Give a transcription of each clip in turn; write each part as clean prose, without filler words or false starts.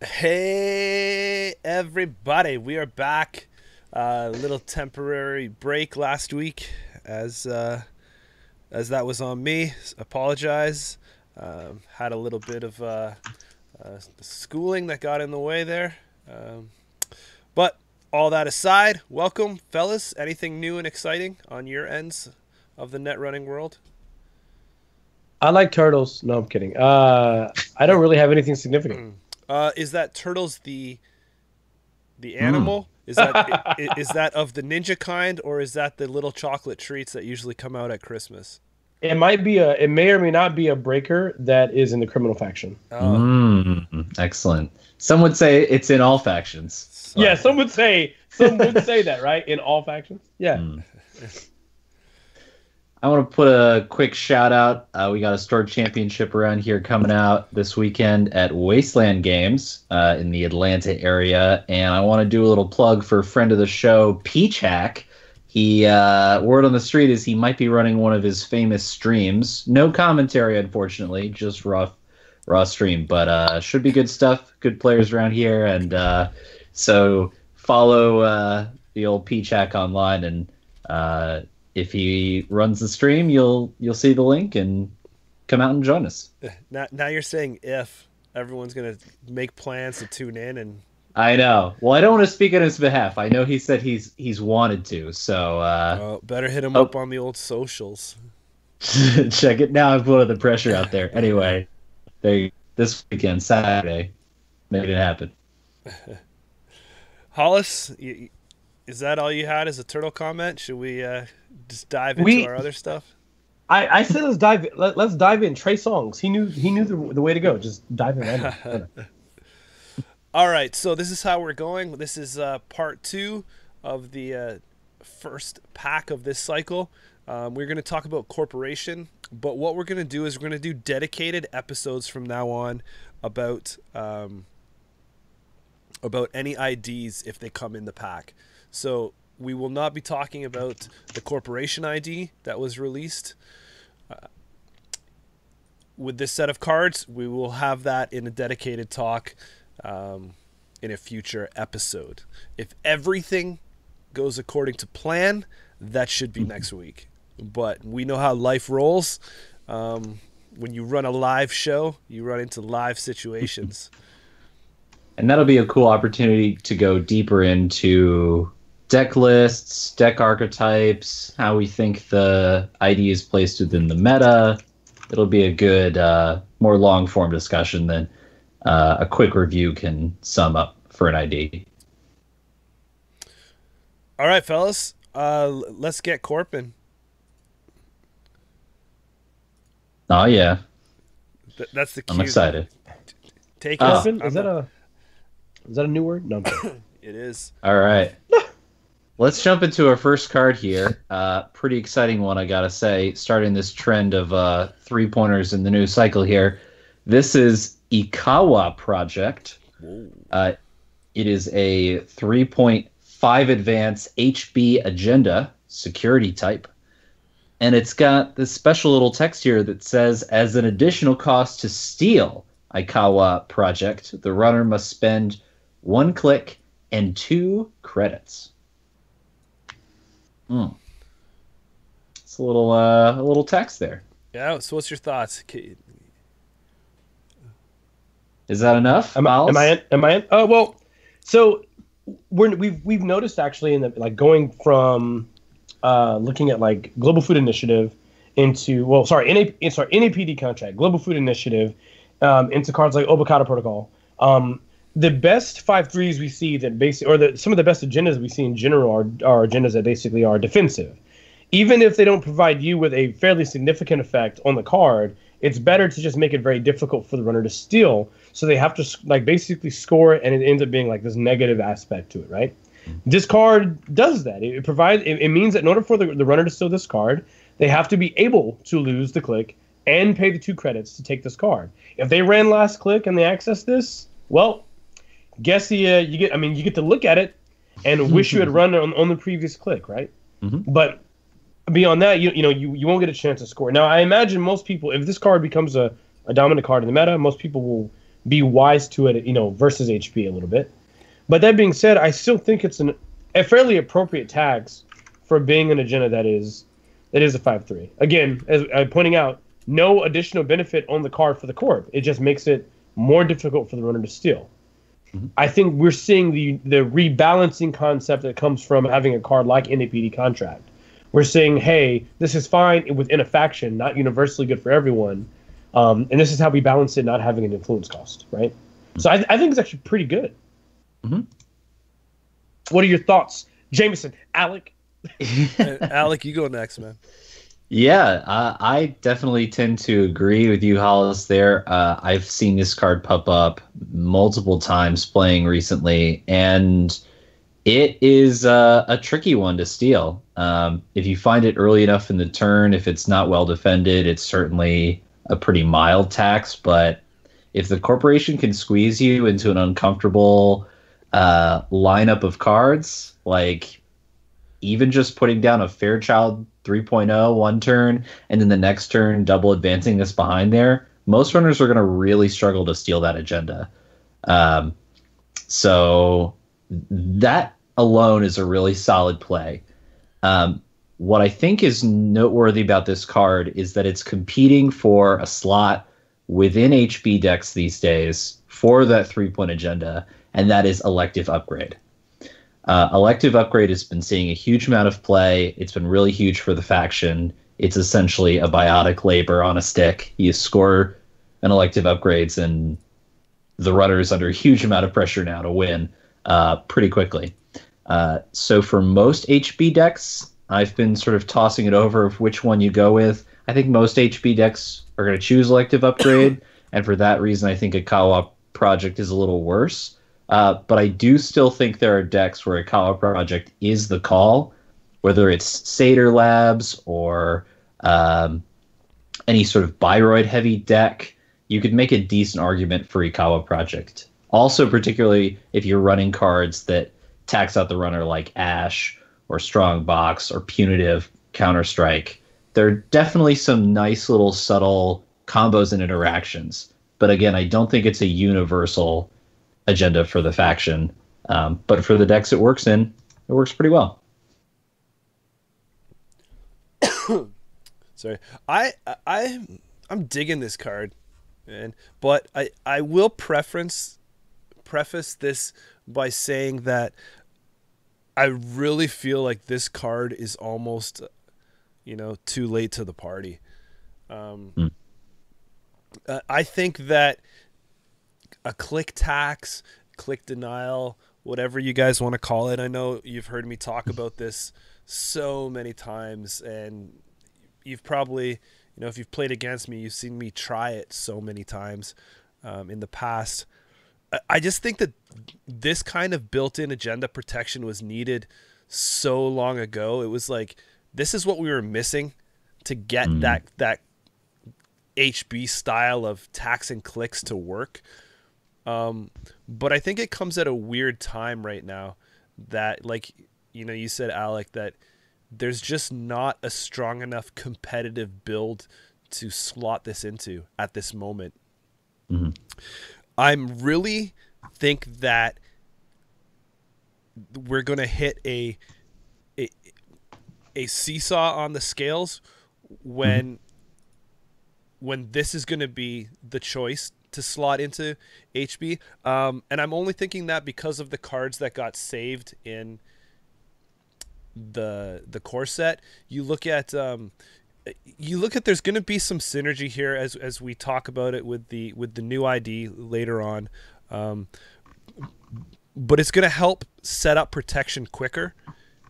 Hey everybody, we are back. A little temporary break last week, as that was on me. Apologize. Had a little bit of schooling that got in the way there. But all that aside, welcome, fellas. Anything new and exciting on your ends of the net running world? I like turtles. No, I'm kidding. I don't really have anything significant. Is that turtles the Mm. animal? Is that of the ninja kind, or is that the little chocolate treats that usually come out at Christmas? It may or may not be a breaker that is in the criminal faction. Oh, Excellent. Some would say it's in all factions. Yeah, some would say that, right? In all factions. Yeah. Mm. I want to put a quick shout out. We got a store championship around here coming out this weekend at Wasteland Games in the Atlanta area, and I want to do a little plug for a friend of the show, Peach Hack. He word on the street is he might be running one of his famous streams. No commentary, unfortunately, just raw stream, but should be good stuff. Good players around here, and so follow the old Peach Hack online, and if he runs the stream, you'll see the link and come out and join us. now you're saying if everyone's gonna make plans to tune in, and I know. Well, I don't want to speak on his behalf. I know he said he's wanted to, so better hit him up on the old socials. check it now. I've put the pressure out there. Anyway, this weekend, Saturday, make it happen. Hollis, is that all you had as a turtle comment? Should we just dive into our other stuff? I said let's dive in. Trey Songz. He knew the way to go. Just dive in. All right, so this is how we're going. This is part 2 of the first pack of this cycle. We're going to talk about corporation, but what we're going to do is we're going to do dedicated episodes from now on about any IDs if they come in the pack. So we will not be talking about the corporation ID that was released. With this set of cards, we will have that in a dedicated talk in a future episode. If everything goes according to plan, that should be next week. But we know how life rolls. When you run a live show, you run into live situations. And that'll be a cool opportunity to go deeper into deck lists, deck archetypes, how we think the ID is placed within the meta. It'll be a good, more long-form discussion than a quick review can sum up for an ID. All right, fellas, let's get corping. Oh, yeah. That's the cue. I'm excited. Take Corpin? Is that a new word? No. It is. All right. Let's jump into our first card here. Pretty exciting one, I gotta say. Starting this trend of 3-pointers in the new cycle here. This is Ikawa Project. It is a 3.5 advance HB agenda security type. And it's got this special little text here that says, as an additional cost to steal Ikawa Project, the runner must spend 1 click and 2 credits. It's a little text there. Yeah. So, what's your thoughts? Is that enough? Am I in? Oh well. So we've noticed actually in the going from looking at Global Food Initiative into NAPD contract, Global Food Initiative into cards like Obokata Protocol. The best 5/3s we see some of the best agendas we see in general are agendas that basically are defensive. Even if they don't provide you with a fairly significant effect on the card, it's better to just make it very difficult for the runner to steal. So they have to basically score it, and it ends up being this negative aspect to it, right? This card does that. It means that in order for the runner to steal this card, they have to be able to lose the click and pay the 2 credits to take this card. If they ran last click and they access this, well, guess you get to look at it and wish you had run on the previous click, right? Mm-hmm. But beyond that, you won't get a chance to score. Now, I imagine most people, if this card becomes a dominant card in the meta, most people will be wise to it, versus HP a little bit. But that being said, I still think it's a fairly appropriate tax for being an agenda that is a 5/3. Again, as I'm pointing out, no additional benefit on the card for the corp. It just makes it more difficult for the runner to steal. Mm-hmm. I think we're seeing the rebalancing concept that comes from having a card like NAPD Contract. We're saying, hey, this is fine within a faction, not universally good for everyone. And this is how we balance it, not having an influence cost, right? Mm-hmm. So I think it's actually pretty good. Mm-hmm. What are your thoughts, Jameson? Alec? Alec, you go next, man. Yeah, I definitely tend to agree with you, Hollis, there. I've seen this card pop up multiple times playing recently, and it is a tricky one to steal. If you find it early enough in the turn, if it's not well defended, it's certainly a pretty mild tax, but if the corporation can squeeze you into an uncomfortable lineup of cards, like even just putting down a Fairchild 3.0 one turn and then the next turn double advancing this behind there, most runners are going to really struggle to steal that agenda. So that alone is a really solid play. What I think is noteworthy about this card is that it's competing for a slot within HB decks these days for that 3-point agenda, and that is Elective Upgrade. Elective Upgrade has been seeing a huge amount of play. It's been really huge for the faction. It's essentially a biotic labor on a stick. You score an Elective Upgrades, and the runner is under a huge amount of pressure now to win pretty quickly. So for most HB decks, I've been sort of tossing it over of which one you go with. I think most HB decks are going to choose Elective Upgrade, and for that reason, I think a co-op project is a little worse. But I do still think there are decks where a co-op project is the call, whether it's Satyr Labs or any sort of Bioroid-heavy deck. You could make a decent argument for Ikawa Project. Also, particularly if you're running cards that tax out the runner like Ash or Strongbox or Punitive Counter-Strike. There are definitely some nice little subtle combos and interactions. But again, I don't think it's a universal agenda for the faction. But for the decks it works in, it works pretty well. Sorry. I'm digging this card, man. But I will preface this by saying that I really feel like this card is almost, too late to the party. I think that a click tax, click denial, whatever you guys want to call it. I know you've heard me talk about this so many times, and you've probably, if you've played against me, you've seen me try it so many times in the past. I just think that this kind of built-in agenda protection was needed so long ago. It was like, this is what we were missing to get that HB style of tax and clicks to work. But I think it comes at a weird time right now that, like, you said, Alec, that there's just not a strong enough competitive build to slot this into at this moment. Mm-hmm. I'm really think that we're going to hit a seesaw on the scales when this is going to be the choice to slot into HB. And I'm only thinking that because of the cards that got saved in the core set. You look at there's going to be some synergy here as we talk about it with the new ID later on. But it's going to help set up protection quicker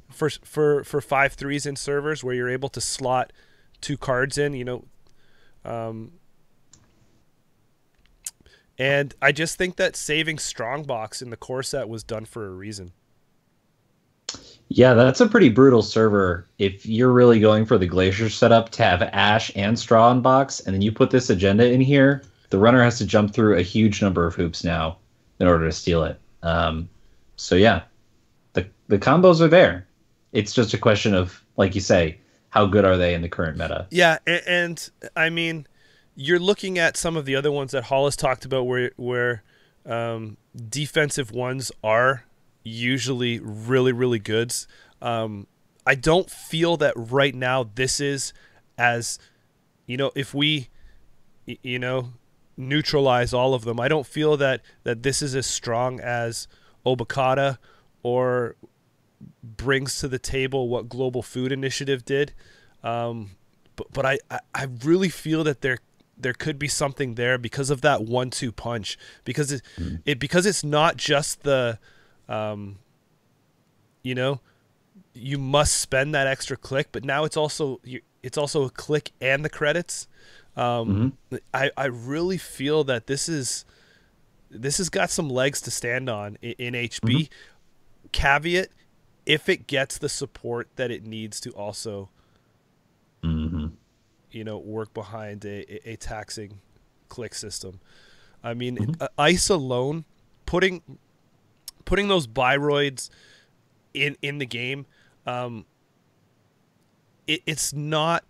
for 5/3s in servers where you're able to slot 2 cards in, and I just think that saving Strongbox in the core set was done for a reason. Yeah, that's a pretty brutal server. If you're really going for the Glacier setup to have Ash and Strongbox, and then you put this agenda in here, the runner has to jump through a huge number of hoops now in order to steal it. So yeah, the combos are there. It's just a question of, like you say, how good are they in the current meta? Yeah, and I mean, you're looking at some of the other ones that Hall has talked about where defensive ones are usually really, really good. I don't feel that right now this is as, if we, neutralize all of them, I don't feel that this is as strong as Obokata or brings to the table what Global Food Initiative did. But I really feel that there could be something there because of that 1-2 punch, because because it's not just the you must spend that extra click, but now it's also a click and the credits. I really feel that this has got some legs to stand on in HB. Caveat, if it gets the support that it needs to also work behind a taxing click system. I mean, ice alone, putting those biroids in the game, that's not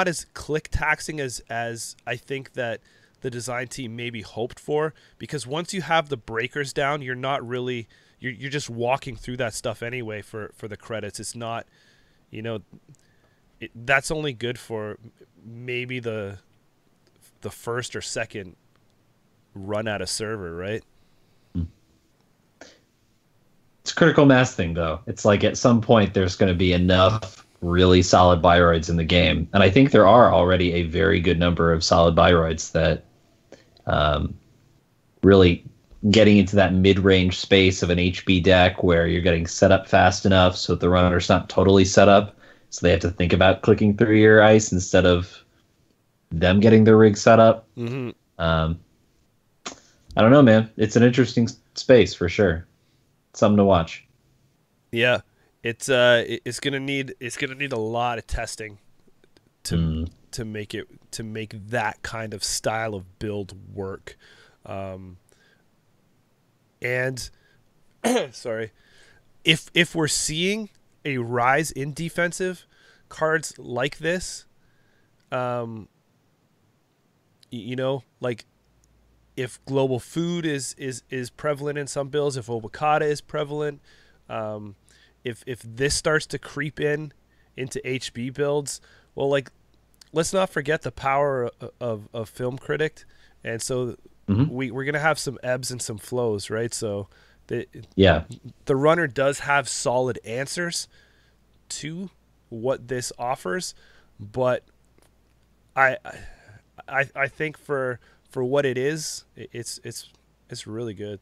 as click taxing as I think that the design team maybe hoped for, because once you have the breakers down, you're not really you're just walking through that stuff anyway for the credits. It's not, that's only good for maybe the first or second run at a server, right? It's a critical mass thing, though. It's like at some point there's going to be enough really solid biroids in the game, and I think there are already a very good number of solid biroids that really getting into that mid-range space of an HB deck where you're getting set up fast enough so that the runner's not totally set up, so they have to think about clicking through your ice instead of them getting their rig set up. I don't know, man. It's an interesting space for sure. Something to watch. Yeah, it's gonna need a lot of testing to make that kind of style of build work. And sorry, if we're seeing a rise in defensive cards like this, like if Global Food is prevalent in some builds, if Obokata is prevalent, if this starts to creep into HB builds, well, like, let's not forget the power of Film Critic, and so we're gonna have some ebbs and some flows, right? So the runner does have solid answers to what this offers, but I think for what it is, it's really good.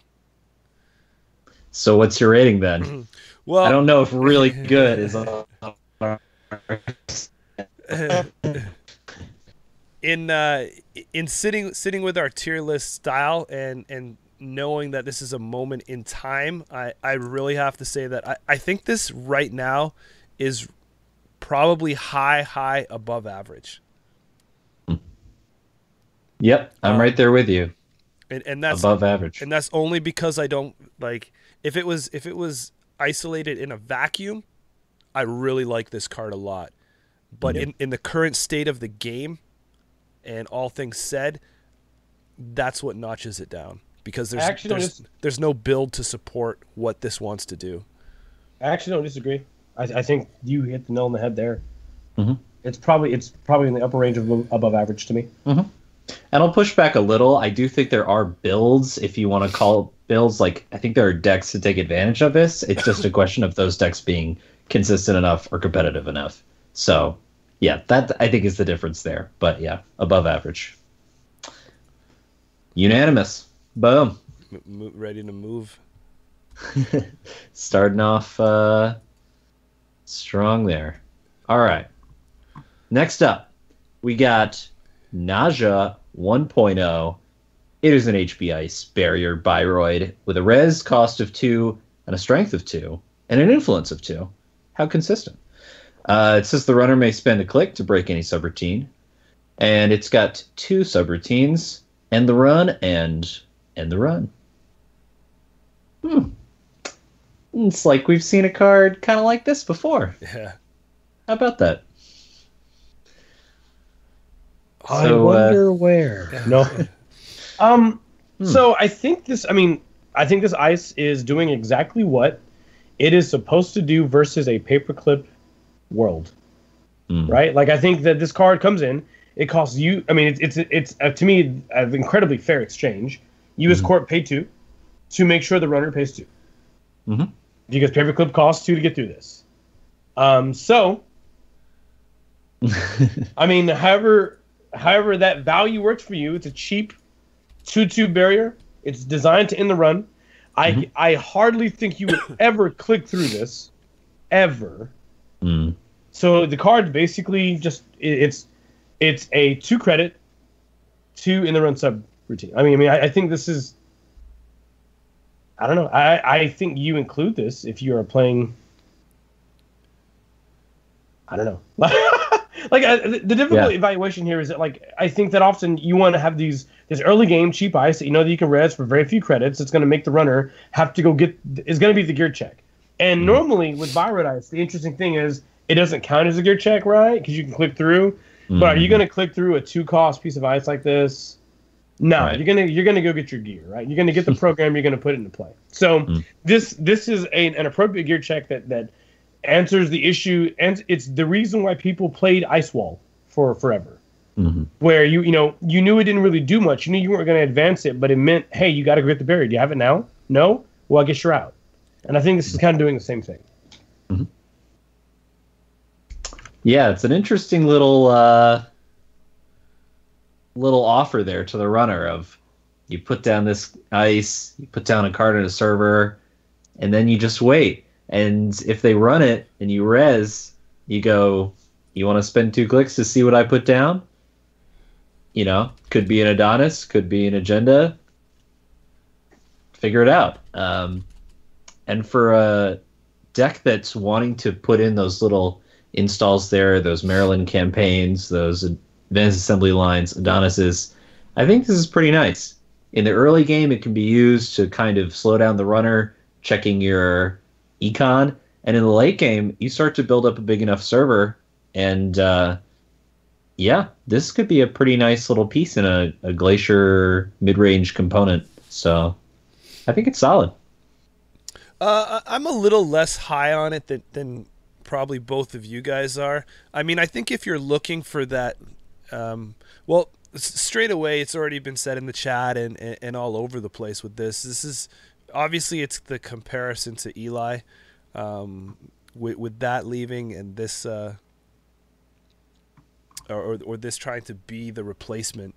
So what's your rating then? Well, I don't know if really good is in sitting with our tier list style and knowing that this is a moment in time, I really have to say that I think this right now is probably high above average. Yep, I'm right there with you. And that's above average. And that's only because I don't like, if it was isolated in a vacuum, I really like this card a lot. But in the current state of the game and all things said, that's what notches it down, because there's no build to support what this wants to do. I actually don't disagree. I think you hit the nail on the head there. It's probably in the upper range of above average to me. And I'll push back a little. I do think there are builds, if you want to call builds, like, I think there are decks to take advantage of this. It's just a question of those decks being consistent enough or competitive enough. So, yeah, that I think is the difference there. But yeah, above average. Unanimous. Boom. Ready to move. Starting off strong there. All right. Next up, we got Naja 1.0. It is an HB Ice barrier biroid with a res cost of 2 and a strength of 2 and an influence of 2. How consistent. It says the runner may spend a click to break any subroutine, and it's got 2 subroutines, end the run and end the run. It's like we've seen a card kind of like this before. Yeah. How about that? I wonder where. No. So I think this ice is doing exactly what it is supposed to do versus a paperclip world, right? Like I think that this card comes in, it costs you. I mean, it's to me an incredibly fair exchange. You as court pay 2 to make sure the runner pays 2, because paperclip costs 2 to get through this. So, I mean, however that value works for you, it's a cheap 2/2 barrier. It's designed to end the run. I hardly think you would ever click through this, ever. So the card basically just it's a 2 credit, 2 in the run sub routine. I think this is. I don't know. I think you include this if you are playing. I don't know. The difficult evaluation here is that I think that often you want to have this early game cheap ice that you know that you can res for very few credits. It's going to make the runner have to go get. It's going to be the gear check. And normally with Byroad ice, the interesting thing is it doesn't count as a gear check, right? Because you can click through. But are you going to click through a 2-cost piece of ice like this? No, right. You're gonna go get your gear, right? You're gonna get the program. You're gonna put it into play. So this is an appropriate gear check that answers the issue, and it's the reason why people played Ice Wall for forever. Where you knew it didn't really do much. You knew you weren't going to advance it, but it meant, hey, you got to get the barrier. Do you have it now? No? Well, I guess you're out. And I think this is kind of doing the same thing. Yeah, it's an interesting little offer there to the runner of you put down this ice, you put down a card in a server, and then you just wait. And if they run it and you res, you go, you want to spend 2 clicks to see what I put down? Could be an Adonis, could be an agenda. Figure it out. And for a deck that's wanting to put in those little installs there, those Maryland campaigns, those advanced assembly lines, Adonises, I think this is pretty nice. In the early game, it can be used to kind of slow down the runner, checking your econ, and in the late game, you start to build up a big enough server, and this could be a pretty nice little piece in a Glacier mid-range component. So I think it's solid. I'm a little less high on it than probably both of you guys are. I mean, I think if you're looking for that, straight away, it's already been said in the chat and all over the place with this. This is obviously it's the comparison to Eli, with that leaving and this, or this trying to be the replacement,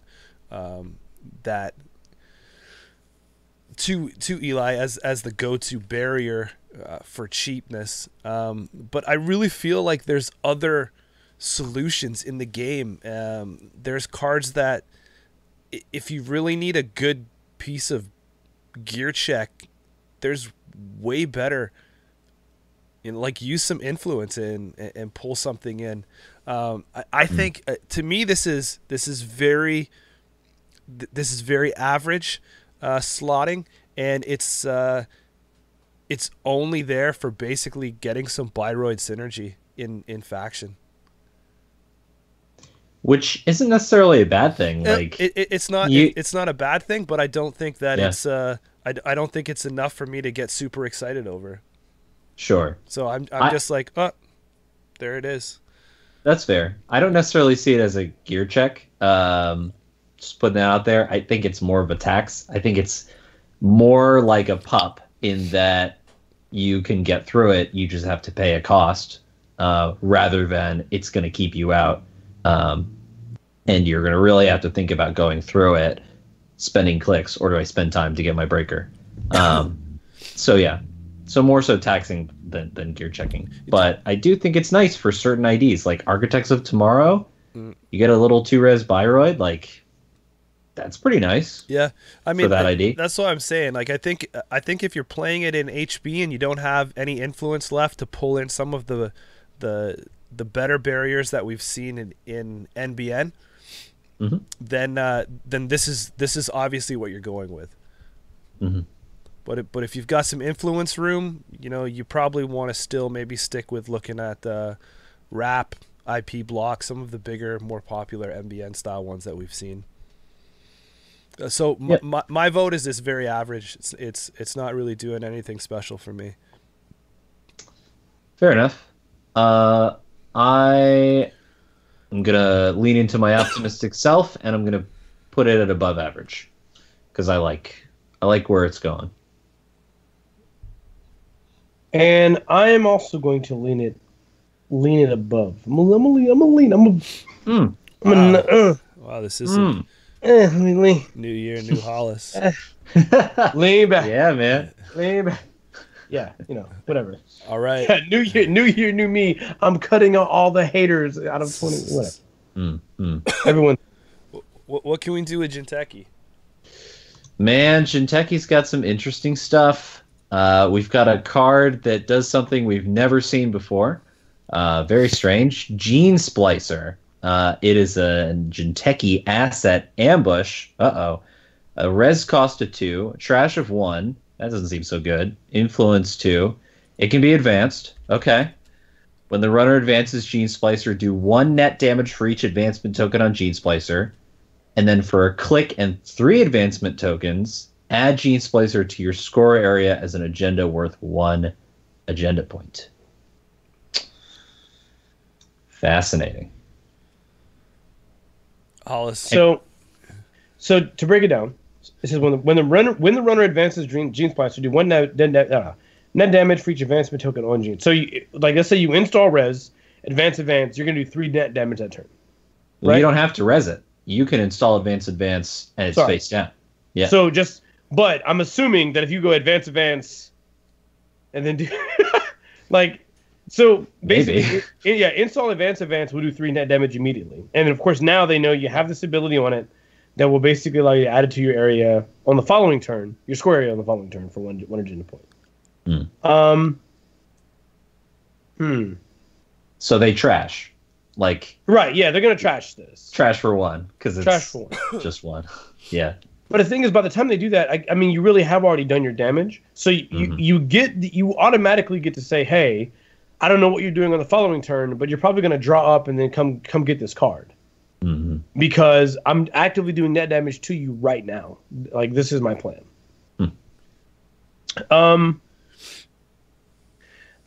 that to Eli as the go-to barrier for cheapness. But I really feel like there's other solutions in the game. There's cards that if you really need a good piece of gear check, there's way better, use some influence and pull something in. I think to me this is very average slotting, and it's only there for basically getting some Byroad synergy in faction, which isn't necessarily a bad thing. It's not a bad thing, but I don't think that it's I don't think it's enough for me to get super excited over. Sure. So I'm just like, there it is. That's fair. I don't necessarily see it as a gear check. Just putting that out there. I think it's more of a tax. I think it's more like a pup in that you can get through it. You just have to pay a cost, rather than it's going to keep you out. And you're going to really have to think about going through it, spending clicks, or do I spend time to get my breaker? So more so taxing than gear checking. But I do think it's nice for certain IDs, like Architects of Tomorrow. You get a little 2-res Byroad, that's pretty nice. Yeah, I mean, for that ID. That's what I'm saying. I think if you're playing it in HB and you don't have any influence left to pull in some of the better barriers that we've seen in NBN, then this is obviously what you're going with. But if you've got some influence room, you probably want to still maybe stick with looking at Wrap, IP blocks, some of the bigger, more popular MBN style ones that we've seen. So my vote is this very average. It's not really doing anything special for me. Fair enough. I am gonna lean into my optimistic self, and I'm gonna put it at above average because I like where it's going. And I am also going to lean it above. Wow, this is New Year, New Hollis. Lean back. Yeah, man. Lean back. Yeah, whatever. All right. Yeah, New Year, new me. I'm cutting out all the haters out of 20. Whatever. Everyone. What can we do with Jinteki? Man, Jinteki's got some interesting stuff. We've got a card that does something we've never seen before. Very strange. Gene Splicer. It is a Jinteki asset ambush. A res cost of 2, a trash of 1. That doesn't seem so good. Influence 2. It can be advanced. Okay. When the runner advances Gene Splicer, do 1 net damage for each advancement token on Gene Splicer. And then for a click and 3 advancement tokens, add Gene Splicer to your score area as an agenda worth 1 agenda point. Fascinating. Hollis. So to break it down, it says when the runner advances Gene Splicer, do 1 net damage for each advancement token on Gene. So let's say you install res, advance, you're gonna do 3 net damage that turn. Well, right? you don't have to res it. You can install advance, and it's face down. Yeah. So but I'm assuming that if you go advance, and then do so basically, install advance will do 3 net damage immediately. And of course now they know you have this ability on it that will basically allow you to add it to your area on the following turn, your score area on the following turn for 1 agenda point. So they trash. Right, yeah, they're gonna trash this. Trash for 1 because it's trash for 1. Just 1. Yeah. But the thing is, by the time they do that, I mean, you really have already done your damage. So you automatically get to say, hey, I don't know what you're doing on the following turn, but you're probably gonna draw up and then come get this card. Because I'm actively doing net damage to you right now. This is my plan.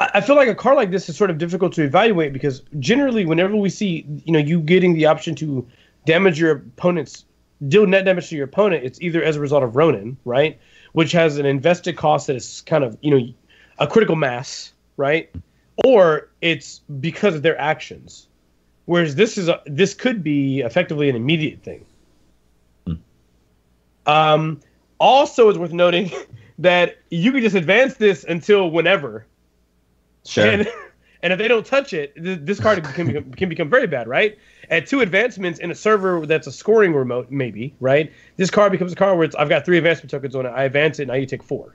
I feel like a card like this is sort of difficult to evaluate because generally whenever we see, you getting the option to damage your opponent's, deal net damage to your opponent, it's either as a result of Ronin, right? Which has an invested cost that is kind of, a critical mass, right? Or it's because of their actions. Whereas this could be effectively an immediate thing. Also, it's worth noting that you can just advance this until whenever. Sure. And if they don't touch it, this card can become very bad, right? At 2 advancements in a server that's a scoring remote, maybe, right? This card becomes a card where I've got 3 advancement tokens on it. I advance it, now you take 4.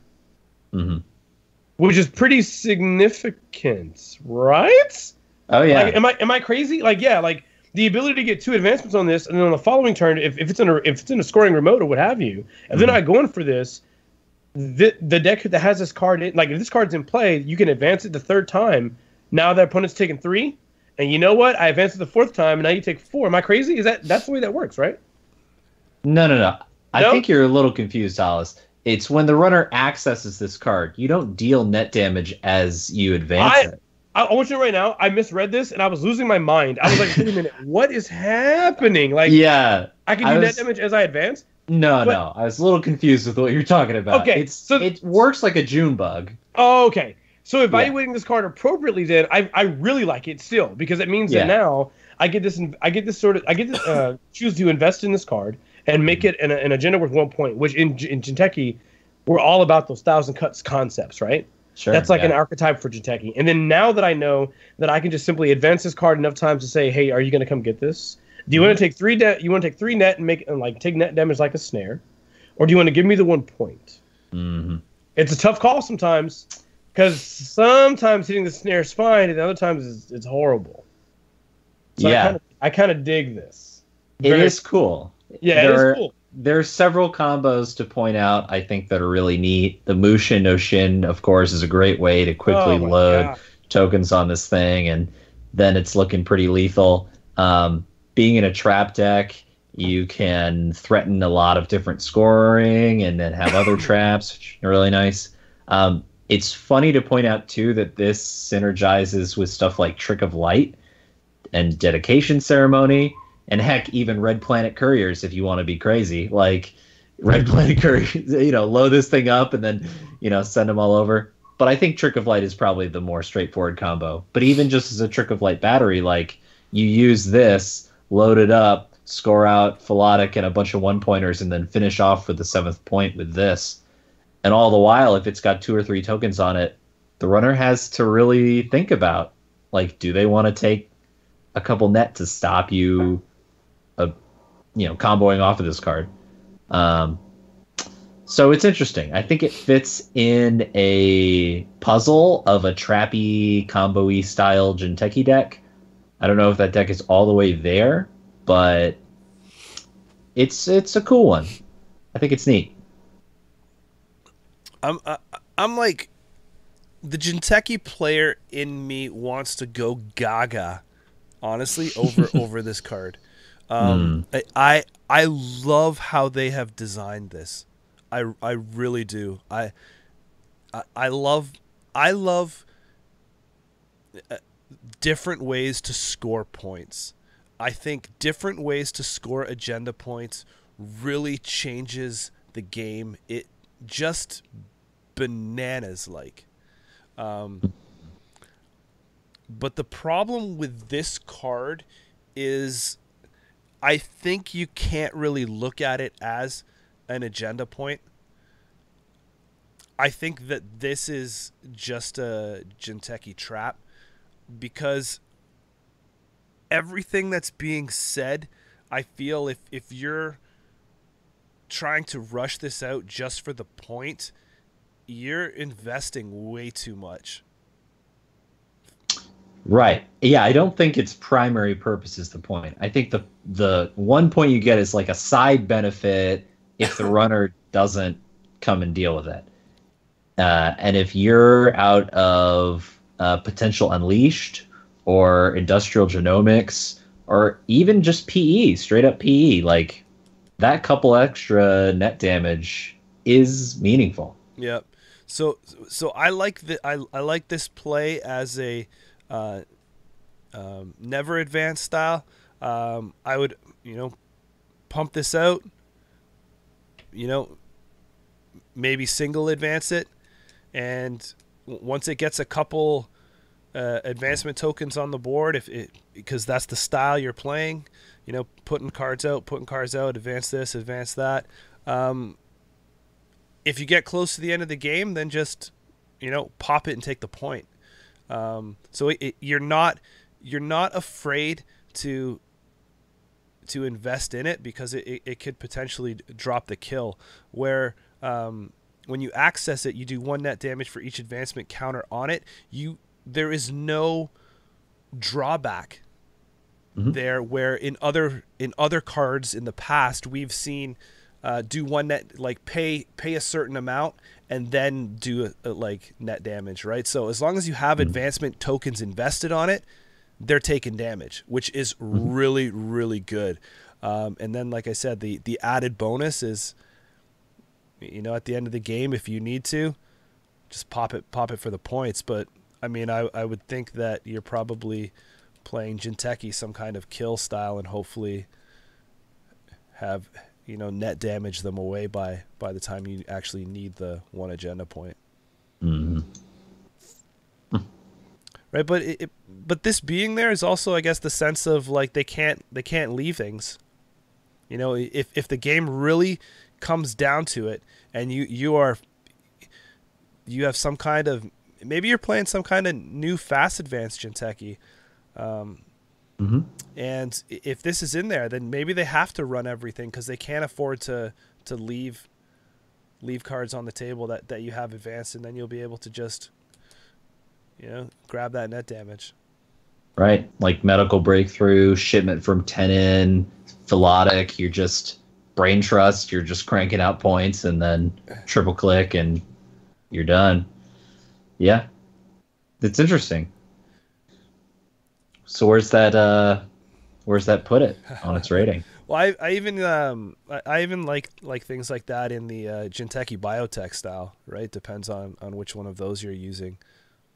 Which is pretty significant, right? Oh yeah. Am I crazy? The ability to get 2 advancements on this, and then on the following turn, if it's in a scoring remote or what have you, if they're not going for this, the deck that has this card in, if this card's in play, you can advance it the 3rd time. Now the opponent's taking 3, and you know what? I advanced it the 4th time, and now you take 4. Am I crazy? That's the way that works, right? No. I think you're a little confused, Hollis. It's when the runner accesses this card, you don't deal net damage as you advance it. I want you to know right now, I misread this, and I was losing my mind. I was like, wait a minute, what is happening? I can do net damage as I advance? No. I was a little confused with what you're talking about. Okay, it works like a June bug. Oh, okay. So evaluating this card appropriately, then I really like it still because it means that now I get this choose to invest in this card and make it an agenda worth 1 point, which in Jinteki, we're all about those 1,000 cuts concepts, right? Sure. That's an archetype for Jinteki. And then now that I know that I can just simply advance this card enough times to say, hey, are you going to come get this? Do you want to take 3 net? You want to take 3 net and take net damage like a snare, or do you want to give me the 1 point? It's a tough call sometimes. Because sometimes hitting the snare is fine, and other times it's horrible. So I kind of dig this. It is cool. Yeah, it is cool. There are several combos to point out, I think, that are really neat. The Mushin no Shin, of course, is a great way to quickly load tokens on this thing. And then it's looking pretty lethal. Being in a trap deck, you can threaten a lot of different scoring and then have other traps, which are really nice. It's funny to point out, too, that this synergizes with stuff like Trick of Light and Dedication Ceremony, and heck, even Red Planet Couriers, if you want to be crazy. Like, Red Planet Couriers, load this thing up and then, send them all over. But I think Trick of Light is probably the more straightforward combo. But even just as a Trick of Light battery, like, you use this, load it up, score out Philotic and a bunch of one-pointers, and then finish off with the 7th point with this. And all the while, if it's got 2 or 3 tokens on it, the runner has to really think about, like, do they want to take a couple net to stop you, comboing off of this card? So it's interesting. I think it fits in a puzzle of a trappy, combo-y style Jinteki deck. I don't know if that deck is all the way there, but it's a cool one. I think it's neat. I'm like, the Jinteki player in me wants to go gaga, honestly, over this card. I love how they have designed this. I really do. I love different ways to score points. I think different ways to score agenda points really changes the game. It just bananas like. But the problem with this card is I think you can't really look at it as an agenda point. I think that this is just a Jinteki trap, because everything that's being said, I feel if you're trying to rush this out just for the point, you're investing way too much. Right. Yeah, I don't think its primary purpose is the point. I think the one point you get is like a side benefit if the runner doesn't come and deal with it. And if you're out of potential Unleashed or Industrial Genomics or even just PE, straight up PE, like that couple extra net damage is meaningful. Yep. So I like I like this play as a never advance style. I would pump this out. Maybe single advance it, and once it gets a couple advancement tokens on the board, because that's the style you're playing, putting cards out, advance this, advance that. If you get close to the end of the game, then just pop it and take the point. So you're not afraid to invest in it, because it could potentially drop the kill. Where when you access it, you do 1 net damage for each advancement counter on it. There is no drawback there, where in other cards in the past we've seen do 1 net, like pay a certain amount and then do a like net damage, right? So as long as you have advancement tokens invested on it, they're taking damage, which is really, really good. And then, like I said, the added bonus is, at the end of the game, if you need to, just pop it for the points. But I mean, I would think that you're probably playing Jinteki some kind of kill style, and hopefully have net damage them away by the time you actually need the 1 agenda point. Right, but this being there is also, I guess, the sense of like they can't leave things. If the game really comes down to it, and you have some kind of, maybe you're playing some kind of new fast advanced Jinteki, and if this is in there, then maybe they have to run everything, because they can't afford to leave cards on the table that you have advanced, and then you'll be able to just grab that net damage. Right, like Medical Breakthrough, Shipment from Tenon, Philotic, you're just Brain Trust, you're just cranking out points, and then triple click and you're done. Yeah, it's interesting. So where's that put it on its rating? Well, I even like things like that in the Jinteki biotech style, right? Depends on which one of those you're using.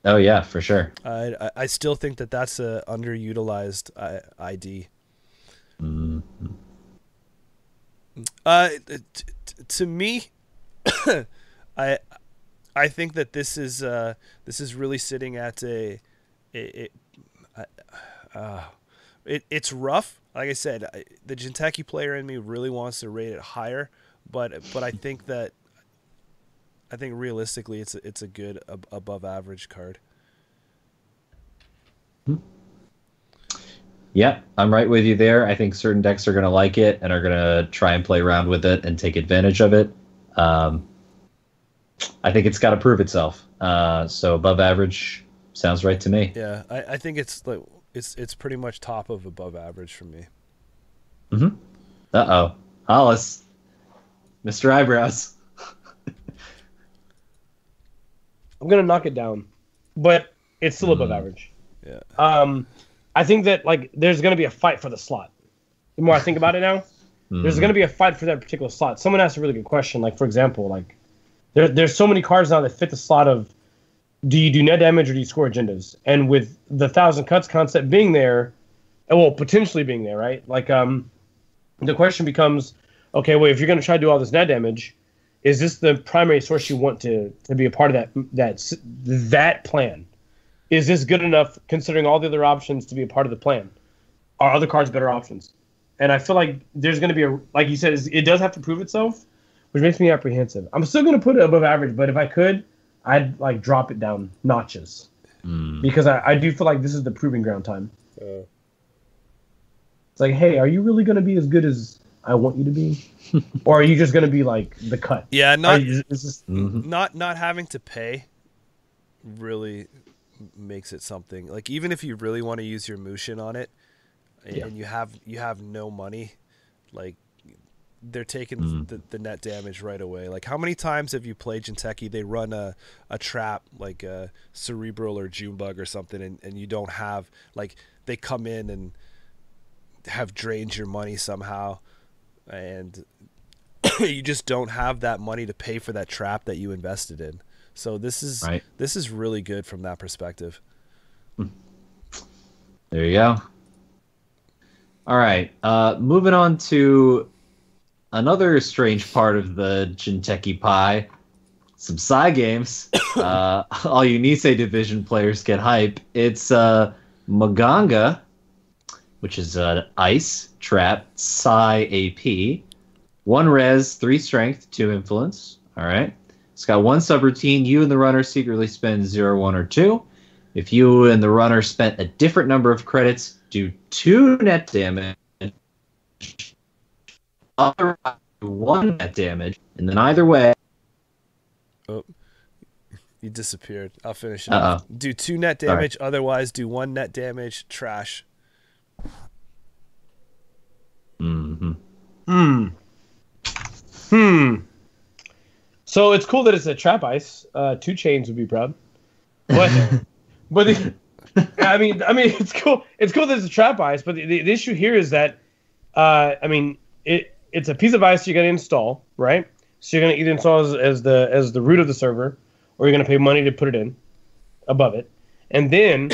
Oh yeah, for sure. I still think that's a underutilized ID. Mm-hmm. To me, I think that this is really sitting at it's rough. Like I said, the Jinteki player in me really wants to rate it higher, but I think realistically it's a good above average card. Yeah, I'm right with you there. I think certain decks are going to like it and are going to try and play around with it and take advantage of it. I think it's got to prove itself. So above average sounds right to me. Yeah, I think it's pretty much top of above average for me. Mm-hmm. Uh-oh. Hollis. Mr. Eyebrows. I'm going to knock it down, but it's still above average. Yeah. I think that like there's going to be a fight for the slot. The more I think about it now, there's going to be a fight for that particular slot. Someone asked a really good question. Like, for example, like there's so many cards now that fit the slot of do you do net damage or do you score agendas? And with the 1,000 cuts concept being there, well, potentially being there, right? Like, the question becomes, okay, well, if you're going to try to do all this net damage, is this the primary source you want to be a part of that plan? Is this good enough, considering all the other options, to be a part of the plan? Are other cards better options? And I feel like there's going to be like you said, it does have to prove itself, which makes me apprehensive. I'm still going to put it above average, but if I could, I'd like drop it down notches because I do feel like this is the proving ground time. It's like, hey, are you really going to be as good as I want you to be, or are you just going to be like the cut? Yeah, not having to pay really makes it something. Like even if you really want to use your Mushin on it, and you have no money, like they're taking the net damage right away. Like how many times have you played Jinteki? They run a trap like a Cerebral or Junebug or something, and you don't have, like, they come in and have drained your money somehow, and you just don't have that money to pay for that trap that you invested in. So this is really good from that perspective. There you go. All right, moving on to another strange part of the Jinteki pie, some Psy games. All you Nisei division players get hype. It's Maganga, which is an ice trap Psy AP. 1 res, 3 strength, 2 influence. All right. It's got 1 subroutine. You and the runner secretly spend 0, 1, or 2. If you and the runner spent a different number of credits, do 2 net damage. Otherwise, 1 net damage. And then either way... Oh, you disappeared. I'll finish it off. Do 2 net damage. Sorry. Otherwise, do 1 net damage. Trash. So it's cool that it's a trap ice. 2 Chains would be proud. But I mean it's cool. It's cool that it's a trap ice. But the issue here is that it's a piece of ice you're gonna install, right? So you're gonna either install as the root of the server, or you're gonna pay money to put it in above it, and then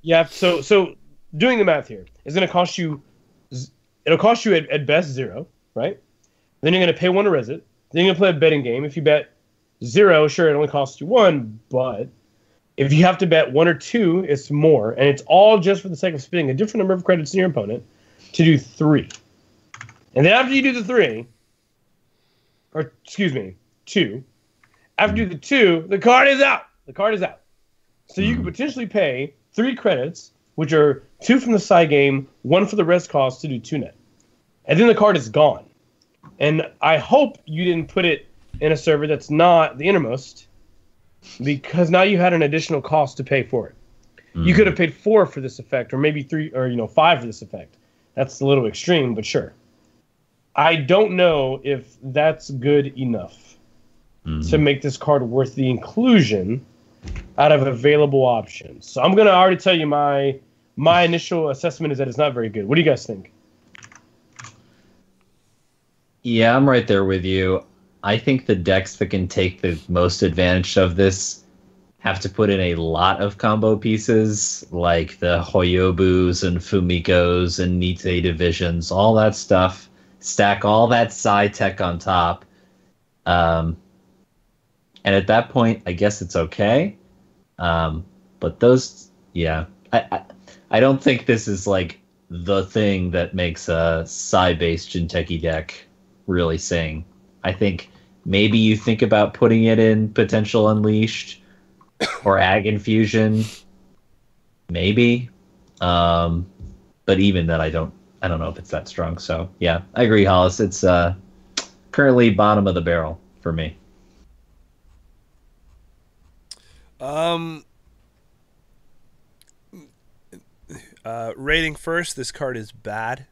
you have so doing the math here is gonna cost you. It'll cost you at best 0, right? Then you're gonna pay 1 to res it. Then you're gonna play a betting game. If you bet 0, sure, it only costs you 1, but if you have to bet 1 or 2, it's more, and it's all just for the sake of spending a different number of credits than your opponent to do 3. And then after you do the 3, or excuse me, 2, after you do the 2, the card is out. The card is out. So you could potentially pay 3 credits, which are 2 from the side game, 1 for the rest cost to do 2 net. And then the card is gone. And I hope you didn't put it in a server that's not the innermost, because now you had an additional cost to pay for it. You could have paid 4 for this effect, or maybe 3, or 5 for this effect. That's a little extreme, but sure. I don't know if that's good enough to make this card worth the inclusion out of available options. So I'm going to already tell you my my initial assessment is that it's not very good. What do you guys think? Yeah, I'm right there with you. I think the decks that can take the most advantage of this have to put in a lot of combo pieces, like the Hoyobus and Fumikos and Nite divisions, all that stuff. Stack all that Psy tech on top. And at that point, I guess it's okay. But those, yeah. I don't think this is like the thing that makes a Psy-based Jinteki deck really sing. I think maybe you think about putting it in Potential Unleashed or Ag Infusion, maybe. But even then, I don't know if it's that strong. So yeah, I agree, Hollis. It's currently bottom of the barrel for me. Rating first, this card is bad.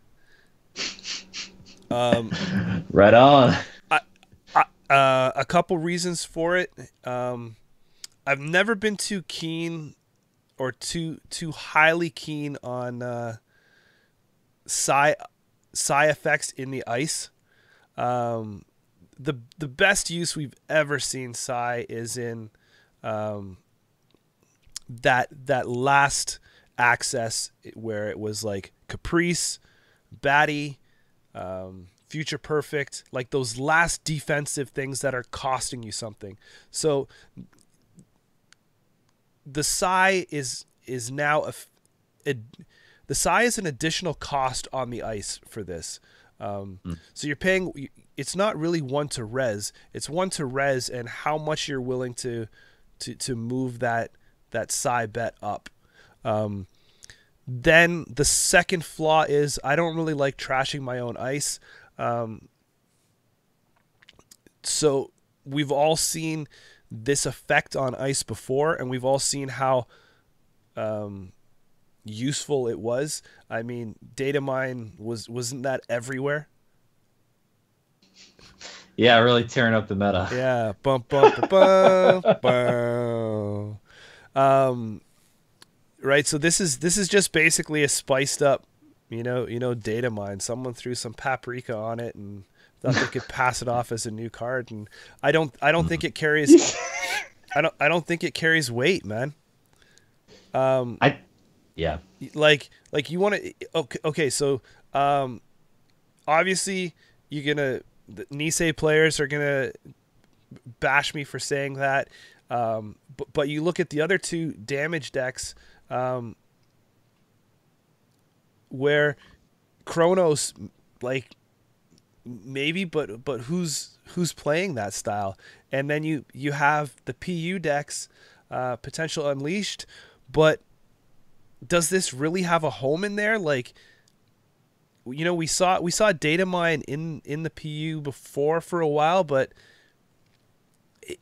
Right on. A couple reasons for it. I've never been too keen or too highly keen on psi effects in the ice. The best use we've ever seen psi is in that last access where it was like Caprice, Batty, Future Perfect, like those last defensive things that are costing you something. So the Psy is now the Psy is an additional cost on the ice for this. So you're paying. It's not really one to res. It's one to res, and how much you're willing to move that Psy bet up. Then the second flaw is I don't really like trashing my own ice. So we've all seen this effect on ice before, and we've all seen how useful it was. I mean, data mine wasn't that everywhere? Yeah, really tearing up the meta. Yeah, bump bump bump bump. Right, so this is just basically a spiced up, data mine. Someone threw some paprika on it and thought they could pass it off as a new card, and I don't think it carries. I don't think it carries weight, man. Yeah. Like you want to. Okay, so obviously the Nisei players are gonna bash me for saying that, but you look at the other two damage decks. Where Chronos, like, maybe, but who's playing that style? And then you have the PU decks, Potential Unleashed, but does this really have a home in there? Like, we saw data mine in the PU before for a while, but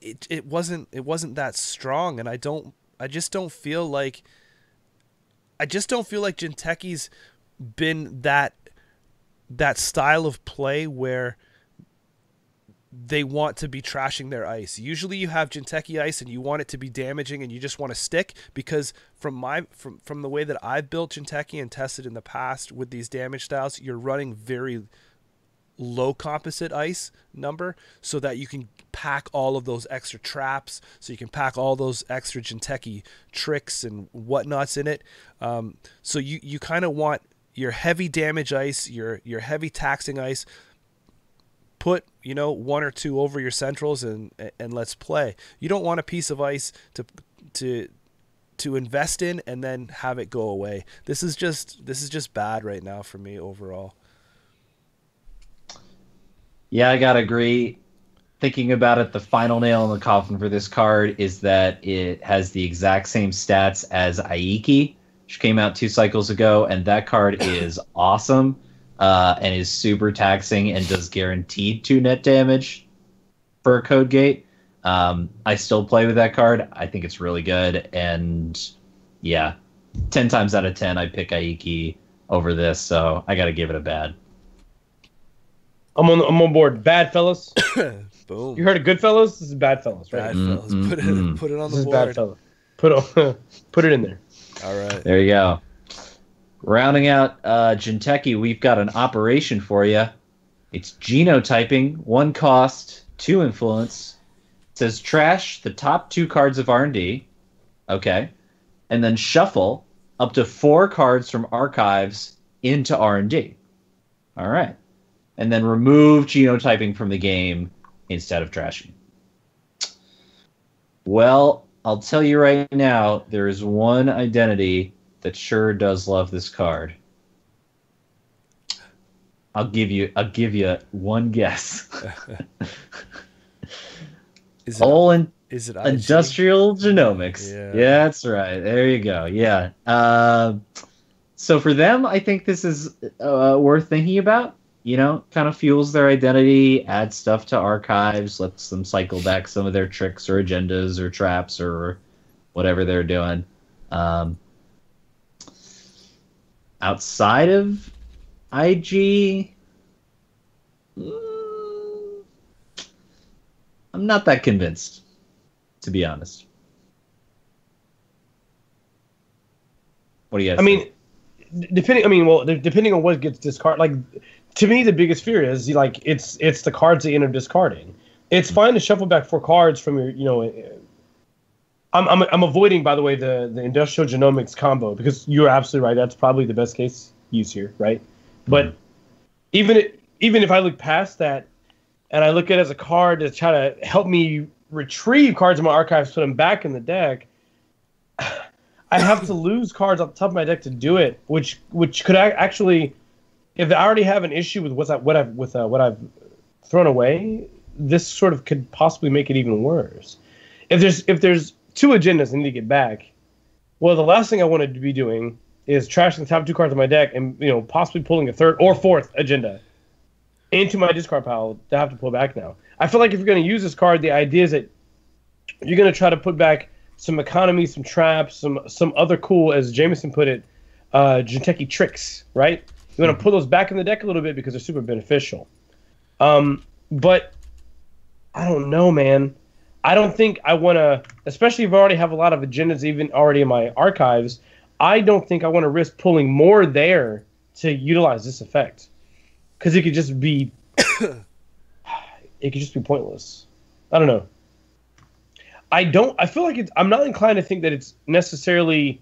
it wasn't that strong, and I just don't feel like Jinteki's been that style of play where they want to be trashing their ice. Usually you have Jinteki ice and you want it to be damaging and you just want to stick, because from the way that I've built Jinteki and tested in the past with these damage styles, you're running very low composite ice number so that you can pack all of those extra traps, so you can pack all those extra Jinteki tricks and whatnots in it. So you kind of want your heavy damage ice, your heavy taxing ice, put one or two over your centrals and let's play. You don't want a piece of ice to invest in and then have it go away. This is just bad right now for me overall. Yeah, I gotta agree. Thinking about it, the final nail in the coffin for this card is that it has the exact same stats as Aiki, which came out 2 cycles ago, and that card is awesome and is super taxing and does guaranteed 2 net damage for a code gate. I still play with that card. I think it's really good, and yeah, 10 times out of 10 I pick Aiki over this, so I gotta give it a bad. I'm on board. Bad, fellas. Boom. You heard of Goodfellas? This is Bad Fellas, right? Bad fellas. Put it on This the is Bad board. Fellas. Put it in there. All right. There you go. Rounding out Jinteki, we've got an operation for you. It's genotyping, 1 cost, 2 influence. It says trash the top 2 cards of R&D. Okay. And then shuffle up to 4 cards from archives into R&D. All right. And then remove genotyping from the game instead of trashing. Well, I'll tell you right now, there is one identity that sure does love this card. I'll give you one guess. Is it IG? Industrial Genomics. Yeah, that's right. There you go. Yeah. So for them, I think this is worth thinking about. You know, kind of fuels their identity, adds stuff to archives, lets them cycle back some of their tricks or agendas or traps or whatever they're doing. Outside of IG, I'm not that convinced, to be honest. What do you guys think? Depending on what gets discarded, like, to me, the biggest fear is like it's the cards that end up discarding. It's fine to shuffle back 4 cards from your, you know. I'm avoiding, by the way, the industrial genomics combo because you're absolutely right. That's probably the best case use here, right? But even if I look past that and I look at it as a card to try to help me retrieve cards in my archives, put them back in the deck, I have to lose cards off the top of my deck to do it, which could actually, if I already have an issue with what I've thrown away, this sort of could possibly make it even worse. If there's 2 agendas I need to get back, well, the last thing I wanted to be doing is trashing the top 2 cards of my deck and, you know, possibly pulling a 3rd or 4th agenda into my discard pile to have to pull back now. I feel like if you're going to use this card, the idea is that you're going to try to put back some economy, some traps, some other cool, as Jameson put it, Jinteki tricks, right? You want to put those back in the deck a little bit because they're super beneficial. But I don't know, man. I don't think I want to, especially if I already have a lot of agendas even already in my archives, I don't think I want to risk pulling more there to utilize this effect. Because it could just be pointless. I don't know. I feel like I'm not inclined to think that it's necessarily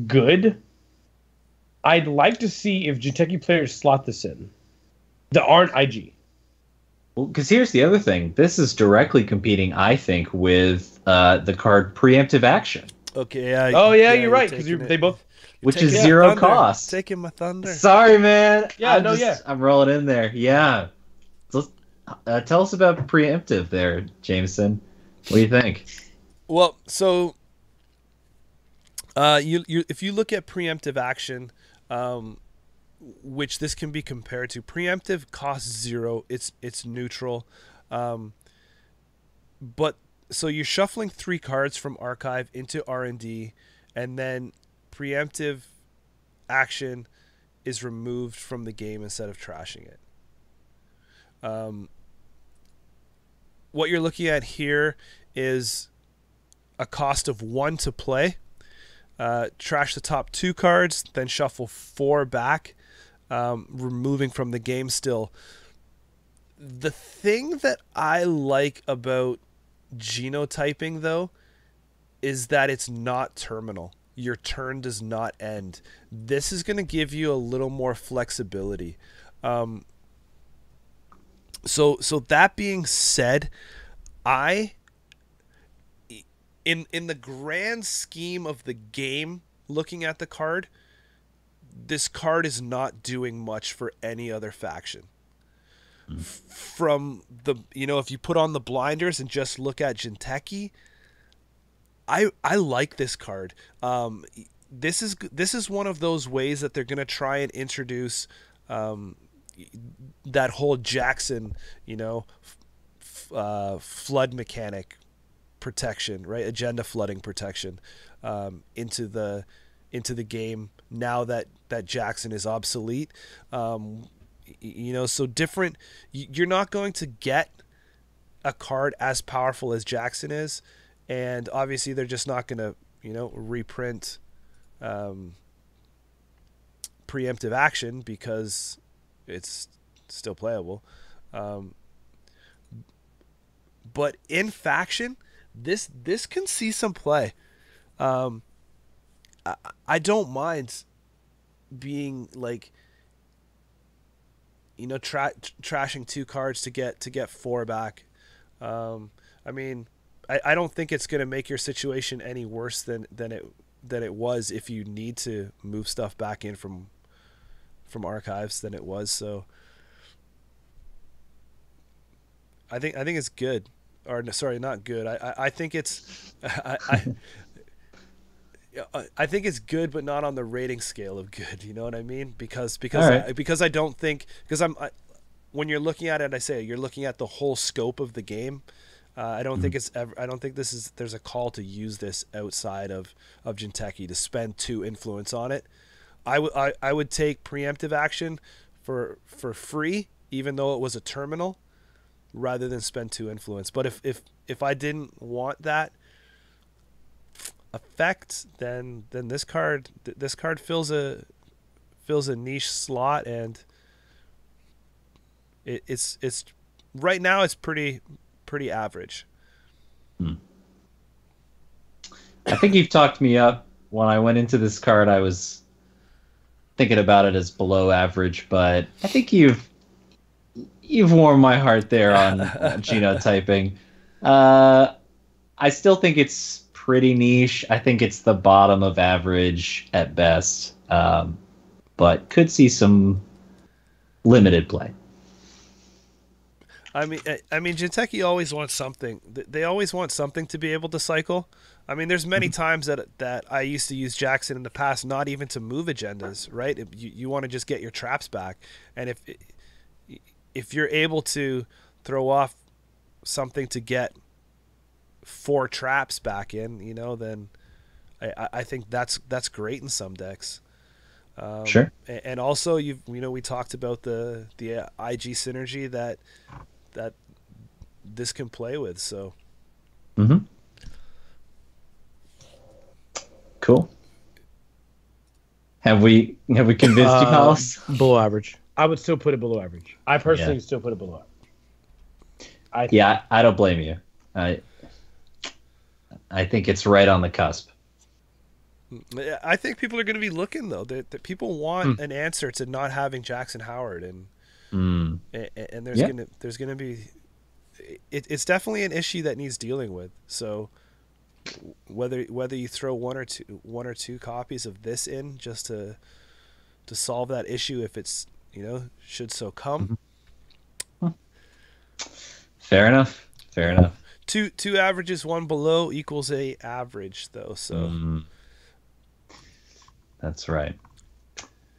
good. I'd like to see if Jinteki players slot this in that aren't IG. Well, because here's the other thing. This is directly competing, I think, with the card Preemptive Action. Okay, yeah. You're right, because they both... Which is 0 cost. Taking my thunder. Sorry, man. Yeah, I'm rolling in there. Yeah. So, tell us about Preemptive there, Jameson. What do you think? Well, so if you look at Preemptive Action, which this can be compared to, Preemptive costs 0. It's neutral. But so you're shuffling 3 cards from archive into R&D, and then Preemptive Action is removed from the game instead of trashing it. What you're looking at here is a cost of 1 to play. Trash the top 2 cards, then shuffle 4 back, removing from the game still. The thing that I like about genotyping, though, is that it's not terminal. Your turn does not end. This is going to give you a little more flexibility. So that being said, in the grand scheme of the game, looking at the card, this card is not doing much for any other faction. From the, if you put on the blinders and just look at Jinteki, I like this card. This is one of those ways that they're going to try and introduce that whole Jackson, flood mechanic protection, right? Agenda flooding protection into the game now that Jackson is obsolete. So different. You're not going to get a card as powerful as Jackson is, and obviously they're just not going to reprint preemptive action because it's still playable. But in faction, this can see some play. I don't mind being like, you know, trashing 2 cards to get 4 back. I mean, I don't think it's going to make your situation any worse than it was if you need to move stuff back in from archives than it was. So I think it's good. Or sorry, not good. I think it's I think it's good, but not on the rating scale of good. You know what I mean? Because I don't think, because when you're looking at it, I say you're looking at the whole scope of the game. I don't think there's a call to use this outside of Jinteki to spend 2 influence on it. I would take preemptive action for free, even though it was a terminal, rather than spend 2 influence. But if I didn't want that effect, then this card fills a niche slot, and it's right now it's pretty average. I think you've talked me up. When I went into this card, I was thinking about it as below average, but I think you've warmed my heart there on genotyping. I still think it's pretty niche. I think it's the bottom of average at best, but could see some limited play. I mean, Jinteki always wants something. They always want something to be able to cycle. I mean, there's many times that I used to use Jackson in the past, not even to move agendas, right? You want to just get your traps back, and if you're able to throw off something to get 4 traps back in, you know, then I think that's great in some decks. Sure. And also, we talked about the IG synergy that this can play with. So. Cool. Have we convinced you, Hollis? Below average. I would still put it below average. I personally still put it below average. I don't blame you. I think it's right on the cusp. I think people are going to be looking, though. That people want an answer to not having Jackson Howard, and there's going to be it's definitely an issue that needs dealing with. So whether you throw one or two copies of this in just to solve that issue, if it's, you know, should so come. Fair enough. Two averages, 1 below equals a average, though. So that's right.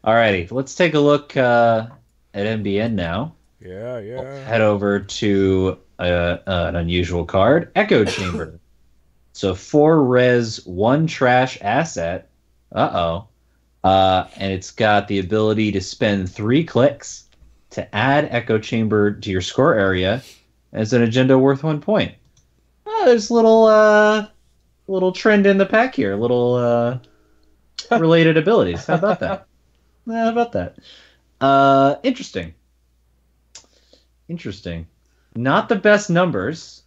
Alrighty, let's take a look at NBN now. Yeah. We'll head over to an unusual card, Echo Chamber. So 4 res, 1 trash asset. And it's got the ability to spend 3 clicks to add Echo Chamber to your score area as an agenda worth 1 point. There's a little trend in the pack here. Little related abilities. How about that? Interesting. Not the best numbers.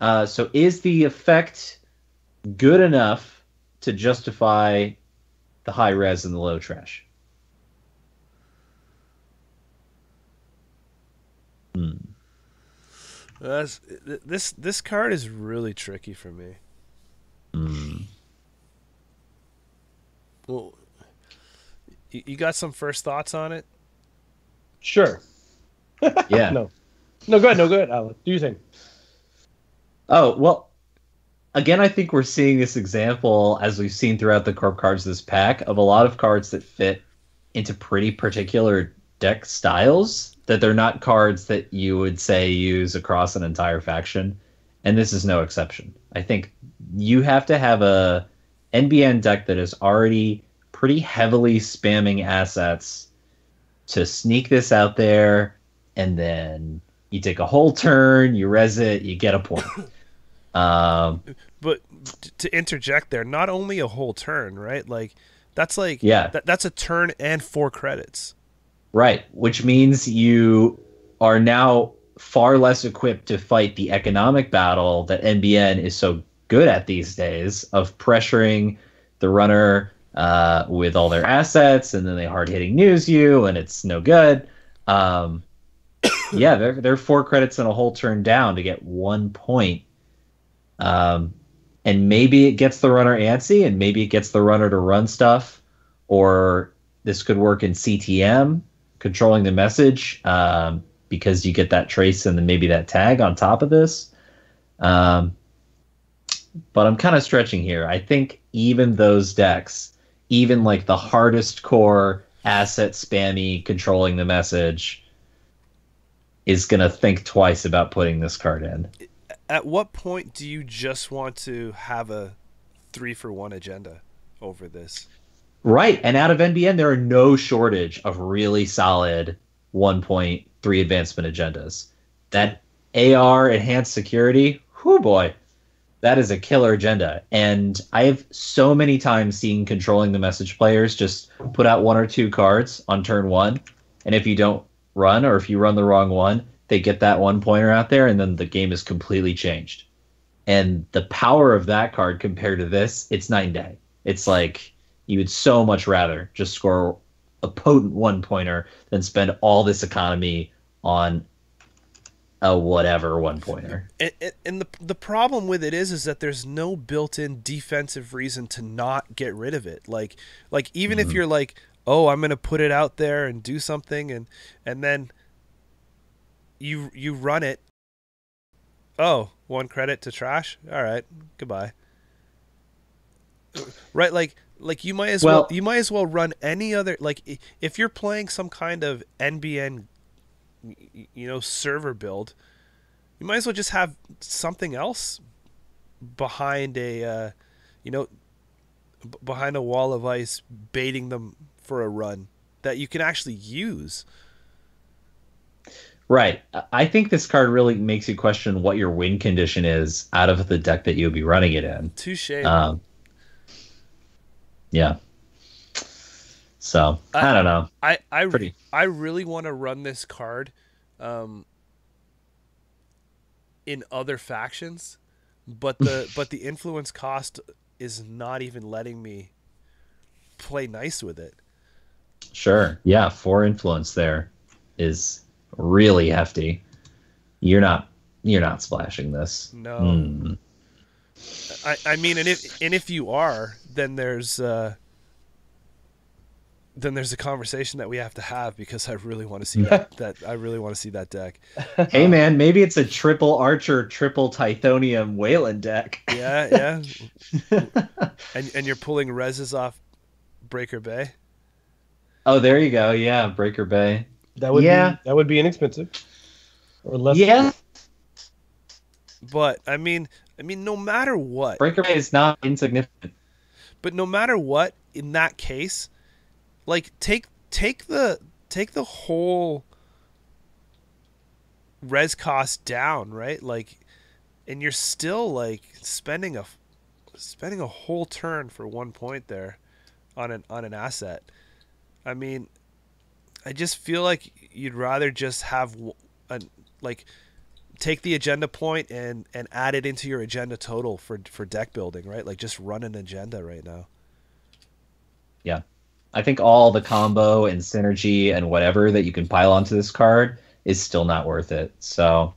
So is the effect good enough to justify the high res and the low trash? This card is really tricky for me. Well, you got some first thoughts on it? Sure. Yeah. No, go ahead, Alex. Do you think? Oh, well, again, I think we're seeing this example, as we've seen throughout the Corp cards this pack, of a lot of cards that fit into pretty particular deck styles, that they're not cards that you would say use across an entire faction, and this is no exception. I think you have to have a NBN deck that is already pretty heavily spamming assets to sneak this out there, and then you take a whole turn, you res it, you get a point. But to interject there, not only a whole turn, right? Like That's like Yeah. that's a turn and 4 credits. Right, which means you are now far less equipped to fight the economic battle that NBN is so good at these days of pressuring the runner with all their assets, and then they hard-hitting news you, and it's no good. Yeah, they're 4 credits and a whole turn down to get 1 point. And maybe it gets the runner antsy, and maybe it gets the runner to run stuff, or this could work in CTM, controlling the message, because you get that trace and then maybe that tag on top of this. But I'm kind of stretching here. I think even those decks, even like the hardest core asset spammy controlling the message, is going to think twice about putting this card in. At what point do you just want to have a 3-for-1 agenda over this? Right, and out of NBN, there are no shortage of really solid 1.3 advancement agendas. That AR enhanced security, whoo boy, that is a killer agenda. And I have so many times seen controlling the message players just put out 1 or 2 cards on turn 1, and if you don't run, or if you run the wrong one, they get that 1-pointer out there, and then the game is completely changed. And the power of that card compared to this, it's night and day. It's like you would so much rather just score a potent 1-pointer than spend all this economy on a whatever 1-pointer. And the problem with it is that there's no built-in defensive reason to not get rid of it. Like even if you're like, oh, I'm gonna put it out there and do something, and then you run it. Oh, 1 credit to trash. All right, goodbye. Right, like you might as well run any other, like if you're playing some kind of NBN, server build, you might as well just have something else behind a behind a wall of ice, baiting them for a run that you can actually use. Right. I think this card really makes you question what your win condition is out of the deck that you'll be running it in. Touche. Yeah. So I don't know. I really want to run this card in other factions, but the influence cost is not even letting me play nice with it. Sure. Yeah, 4 influence there is really hefty. You're not splashing this. No. I mean, and if you are, then there's a conversation that we have to have, because I really want to see that I really want to see that deck. Hey man, maybe it's a triple Archer, triple Tithonium Wayland deck. Yeah. and you're pulling reses off Breaker Bay. Oh, there you go. Yeah, Breaker Bay. That would be inexpensive, or less. Yeah. But I mean, no matter what, Breaker Bay is not insignificant. But no matter what, in that case, like take the whole res cost down, right? Like, and you're still like spending a whole turn for 1 point there on an asset. I mean, I just feel like you'd rather just have take the agenda point and add it into your agenda total for deck building, right? Like, just run an agenda right now. Yeah. I think all the combo and synergy and whatever that you can pile onto this card is still not worth it. So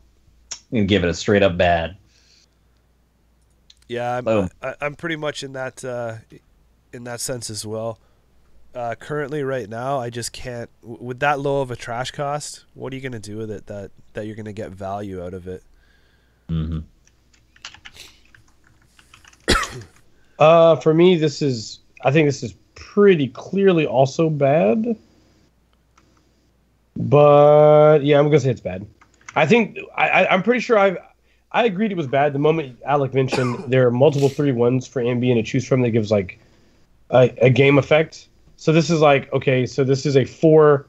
I'm going to give it a straight up bad. Yeah, I'm pretty much in that sense as well. Currently, right now, I just can't. With that low of a trash cost, what are you going to do with it that you're going to get value out of it? Mm-hmm. For me, I think this is pretty clearly also bad. But yeah, I'm gonna say it's bad. I think I'm pretty sure I agreed it was bad the moment Alec mentioned there are multiple 3-1s for NBN to choose from that gives like a game effect. So this is like, okay, so this is a 4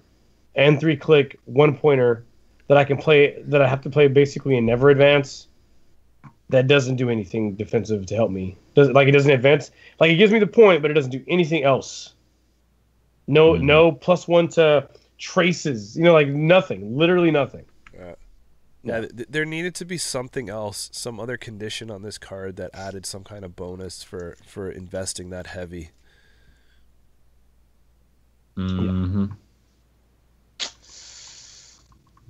and 3 click 1-pointer that I can play, that I have to play basically in never advance. That doesn't do anything defensive to help me. It doesn't advance. Like, it gives me the point, but it doesn't do anything else No +1 to traces. Like nothing. Literally nothing. Yeah, there needed to be something else, some other condition on this card that added some kind of bonus for investing that heavy. Mm-hmm.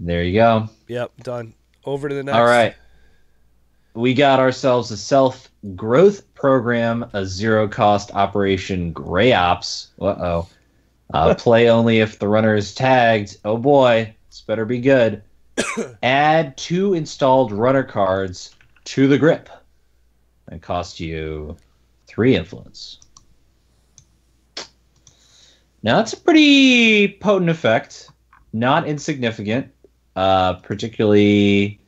There you go. Yep, done. Over to the next. All right. We got ourselves a self-growth program, a zero-cost operation Gray Ops. Play only if the runner is tagged. Oh boy, this better be good. Add 2 installed runner cards to the grip. It costs you 3 influence. Now that's a pretty potent effect. Not insignificant, particularly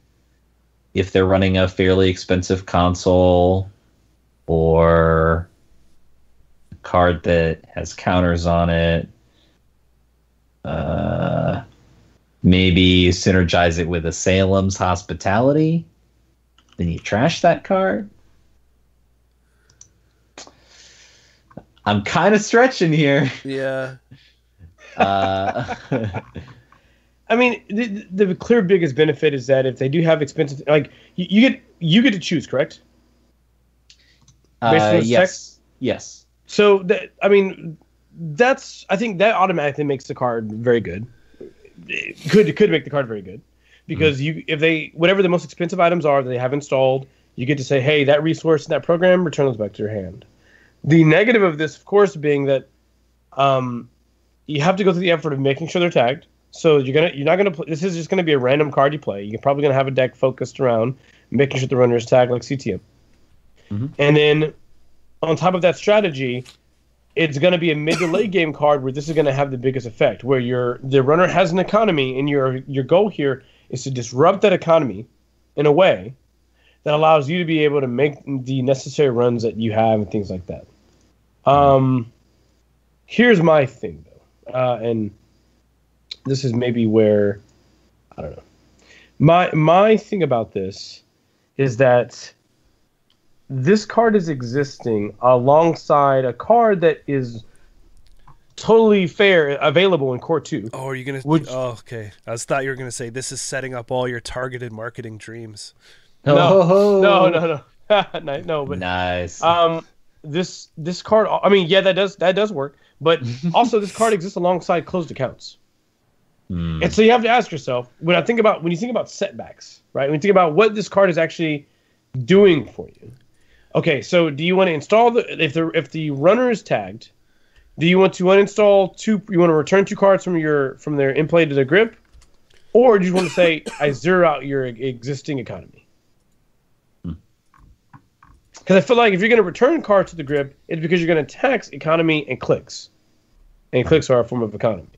if they're running a fairly expensive console or a card that has counters on it. Maybe synergize it with a Salem's Hospitality. Then you trash that card. I'm kind of stretching here. Yeah. I mean, the clear biggest benefit is that if they do have expensive, like you get to choose, correct? Yes. So I think that automatically makes the card very good. It could make the card very good because if whatever the most expensive items are that they have installed, you get to say, hey, that resource in that program, return those back to your hand. The negative of this, of course, being that you have to go through the effort of making sure they're tagged. So you're not gonna play. This is just gonna be a random card you play. You're probably gonna have a deck focused around making sure the runner is tagged like CTM. Mm-hmm. And then on top of that strategy, it's going to be a mid to late game card where this is going to have the biggest effect, where the runner has an economy, and your goal here is to disrupt that economy in a way that allows you to be able to make the necessary runs that you have and things like that. Here's my thing, though, and this is maybe where, I don't know. My thing about this is that this card is existing alongside a card that is totally available in Core 2. Oh, are you going to... Oh, okay. I thought you were going to say this is setting up all your targeted marketing dreams. No, but... Nice. This card... I mean, yeah, that does work. But also, this card exists alongside closed accounts. And so you have to ask yourself, when you think about setbacks, right? When you think about what this card is actually doing for you. Okay, so do you want to install if the runner is tagged? Do you want to uninstall 2? You want to return 2 cards from their in play to the grip, or do you want to say I zero out your existing economy? Because I feel like if you're going to return cards to the grip, it's because you're going to tax economy and clicks, and clicks are a form of economy.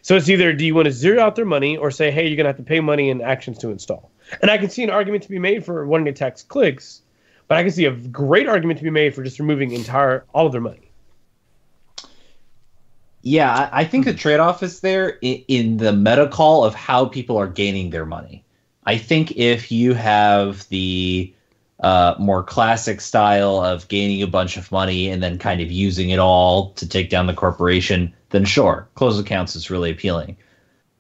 So it's either do you want to zero out their money, or say, hey, you're going to have to pay money and actions to install. And I can see an argument to be made for wanting to tax clicks. But I can see a great argument to be made for just removing all of their money. Yeah, I think the trade-off is there in the meta call of how people are gaining their money. I think if you have the more classic style of gaining a bunch of money and then kind of using it all to take down the corporation, then sure, closed accounts is really appealing.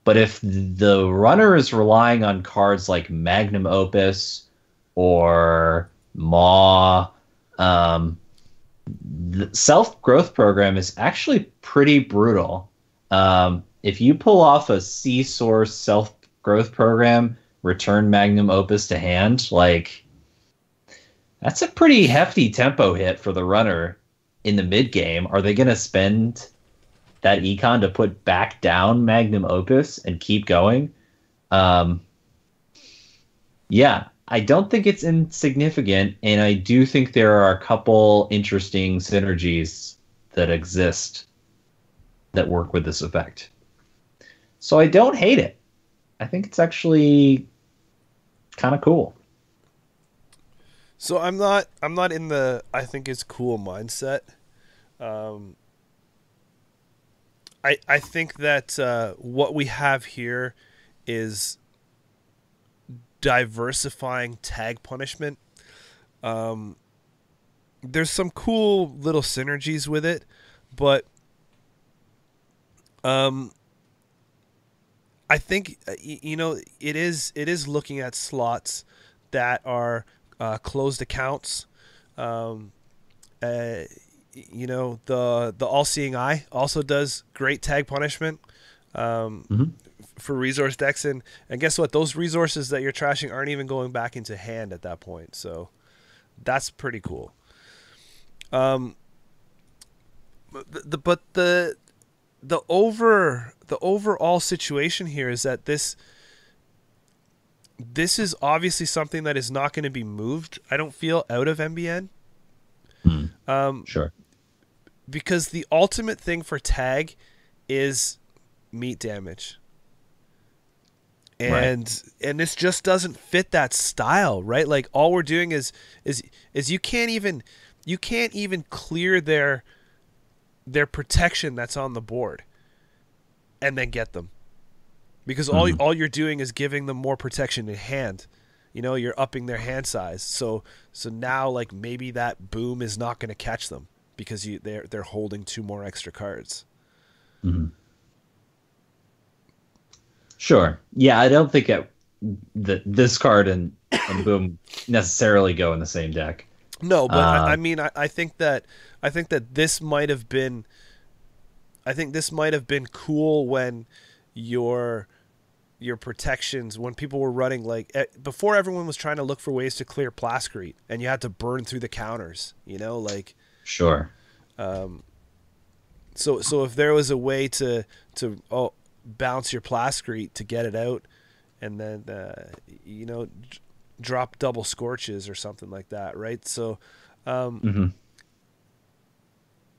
But if the runner is relying on cards like Magnum Opus or Maw, the self-growth program is actually pretty brutal. If you pull off a C-source self-growth program, return Magnum Opus to hand, that's a pretty hefty tempo hit for the runner in the mid-game. Are they going to spend that econ to put back down Magnum Opus and keep going? Yeah. I don't think it's insignificant, and I do think there are a couple interesting synergies that exist that work with this effect. So I don't hate it. I think it's actually kind of cool. So I'm not in the I think it's cool mindset. I think that what we have here is diversifying tag punishment. There's some cool little synergies with it, but Um, I think it is looking at slots that are closed accounts. Um, the all-seeing eye also does great tag punishment for resource decks, and guess what? Those resources that you're trashing aren't even going back into hand at that point. So that's pretty cool. The overall situation here is that this is obviously something that is not going to be moved, I don't feel, out of MBN. Sure. Because the ultimate thing for tag is meat damage. And this just doesn't fit that style, right? Like, all we're doing is you can't even clear their protection that's on the board and then get them. Because all you're doing is giving them more protection in hand. You're upping their hand size. So now, like, maybe that boom is not going to catch them because they're holding 2 more extra cards. Sure. Yeah, I don't think this card and boom necessarily go in the same deck. No, but I think that this might have been. I think this might have been cool when your protections, when people were running, like, before everyone was trying to look for ways to clear Plascrete and you had to burn through the counters, like. Sure. So if there was a way to bounce your Plascrete to get it out, and then drop double scorches or something like that, right? So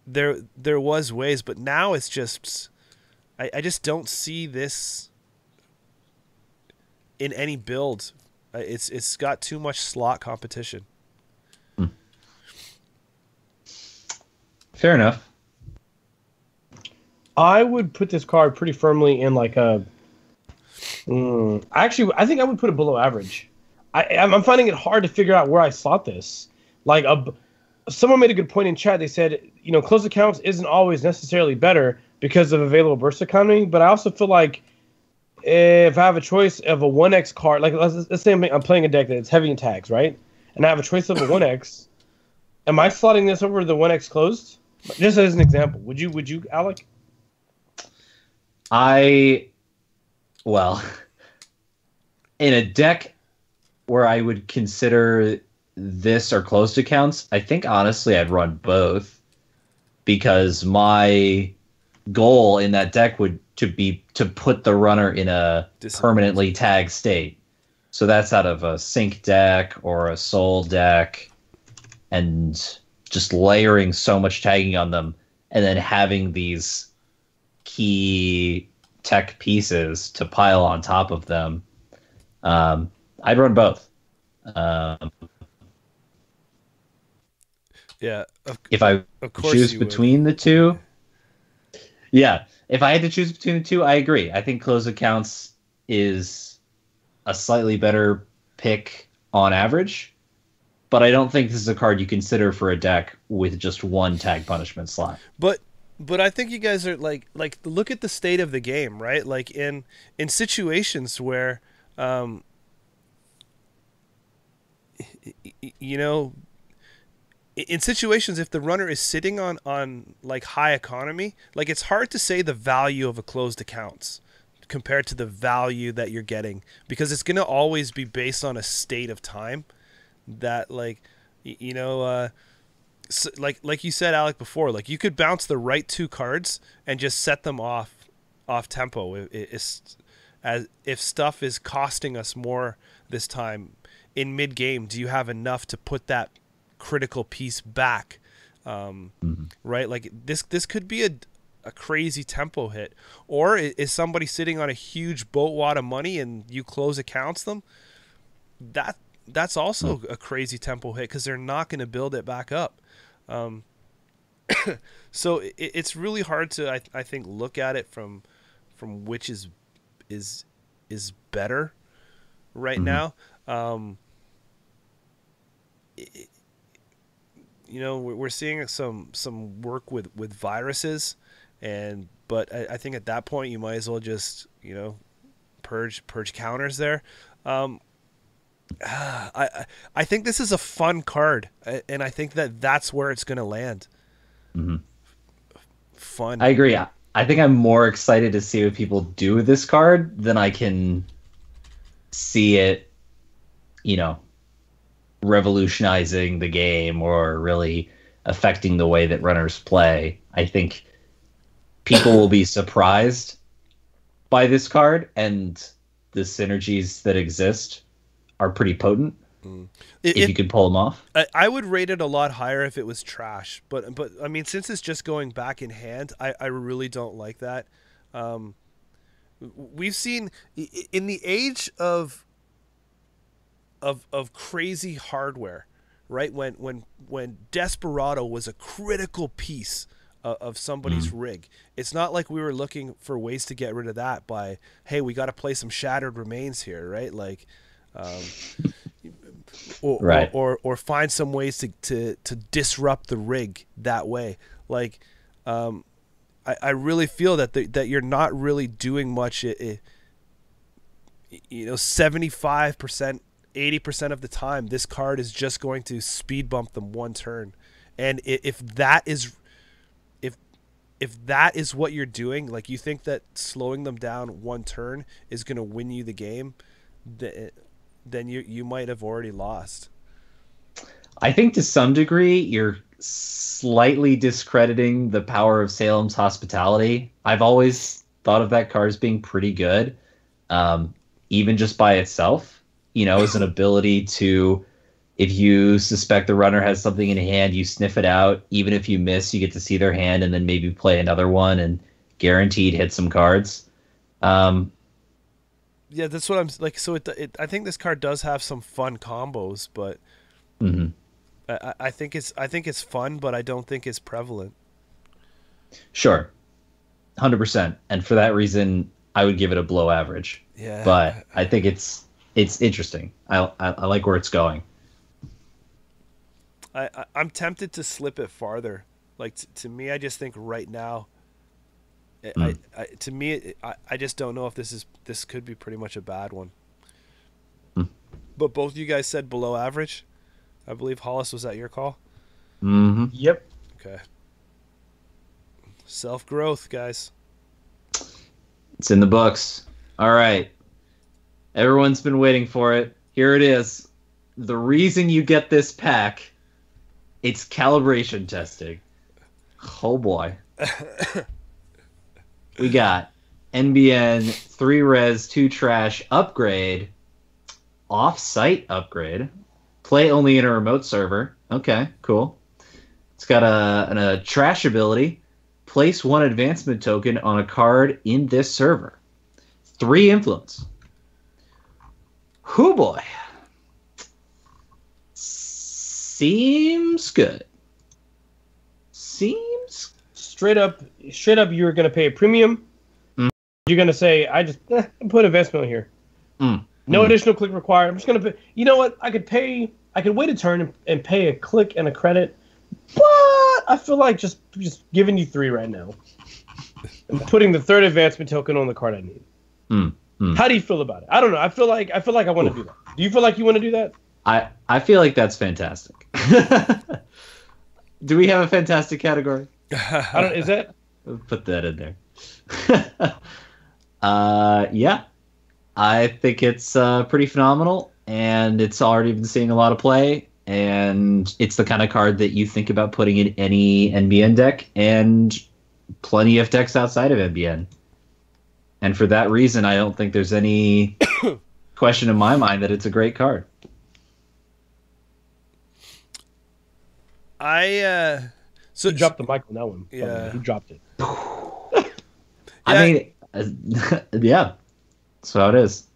there was ways, but now it's just I just don't see this in any build. It's got too much slot competition. Fair enough. I would put this card pretty firmly in like a. Actually, I think I would put it below average. I'm finding it hard to figure out where I slot this. Like, someone made a good point in chat. They said, closed accounts isn't always necessarily better because of available burst economy. But I also feel like if I have a choice of a 1x card, like let's say I'm playing a deck that's heavy in tags, right? And I have a choice of a 1x. Am I slotting this over the 1x closed? Just as an example, would you, Alec? Well, in a deck where I would consider this or closed accounts, I think honestly I'd run both, because my goal in that deck would be to put the runner in a permanently tagged state. So that's out of a sync deck or a soul deck, and just layering so much tagging on them, and then having these key tech pieces to pile on top of them. I'd run both. Yeah. If I choose between the two. Yeah. If I had to choose between the two, I agree. I think close accounts is a slightly better pick on average, but I don't think this is a card you consider for a deck with just one tag punishment slot. But I think you guys are like look at the state of the game, right? Like in situations where in situations, if the runner is sitting on like high economy, like, it's hard to say the value of a closed accounts compared to the value that you're getting, because it's going to always be based on a state of time that, like, so, like you said, Alec, before, like, you could bounce the right 2 cards and just set them off tempo. As if stuff is costing us more this time in mid game, do you have enough to put that critical piece back? Right? Like, this could be a crazy tempo hit, or is somebody sitting on a huge boat wad of money and you close accounts them? That's also a crazy tempo hit, because they're not going to build it back up. So it's really hard to I think look at it from which is better right now. We're seeing some work with viruses, but I think at that point you might as well just, you know, purge counters there. I think this is a fun card, and I think that's where it's going to land. Mm-hmm. Fun. I agree. I think I'm more excited to see what people do with this card than I can see it, you know, revolutionizing the game or really affecting the way that runners play. I think people will be surprised by this card, and the synergies that exist are pretty potent. If you could pull them off. I would rate it a lot higher if it was trash, but I mean, since it's just going back in hand, I really don't like that. We've seen in the age of crazy hardware, right? When Desperado was a critical piece of somebody's rig, it's not like we were looking for ways to get rid of that by, hey, we got to play some Shattered Remains here, right? Like, or find some ways to disrupt the rig that way. Like, I really feel that you're not really doing much. You know, 75%, 80% of the time, this card is just going to speed bump them one turn, and if that is what you're doing, like you think that slowing them down one turn is going to win you the game, then you might have already lost. I think to some degree you're slightly discrediting the power of Salem's Hospitality. I've always thought of that card as being pretty good, even just by itself, you know, as an ability to, if you suspect the runner has something in hand, you sniff it out. Even if you miss, you get to see their hand and then maybe play another one and guaranteed hit some cards. Yeah, that's what I'm like. So I think this card does have some fun combos, but I think it's fun, but I don't think it's prevalent. Sure, 100%. And for that reason, I would give it a below average. Yeah, but I think it's interesting. I like where it's going. I'm tempted to slip it farther. Like to me, I just think right now, I just don't know if this could be pretty much a bad one. But both you guys said below average. I believe Hollis, was that your call? Mm-hmm. Yep. Okay. Self-growth, guys. It's in the books. All right. Everyone's been waiting for it. Here it is. The reason you get this pack, it's calibration testing. Oh boy. We got NBN 3 res 2 trash upgrade, off-site upgrade, play only in a remote server. Okay, cool. It's got a trash ability. Place 1 advancement token on a card in this server. 3 influence. Hoo boy. Seems good. Seems straight up you're going to pay a premium. You're going to say, I just put investment here. No additional click required. I'm just going to pay. You know what? I could wait a turn and pay a click and a credit, but I feel like just giving you 3 right now. And putting the 3rd advancement token on the card I need. How do you feel about it? I don't know. I feel like I want to do that. Do you feel like you want to do that? I feel like that's fantastic. Do we have a fantastic category? Is that? We'll put that in there. Yeah. I think it's pretty phenomenal, and it's already been seeing a lot of play, and it's the kind of card that you think about putting in any NBN deck, and plenty of decks outside of NBN. And for that reason, I don't think there's any question in my mind that it's a great card. So you dropped the mic on that one. Yeah. He dropped it. I mean, yeah. That's how it is.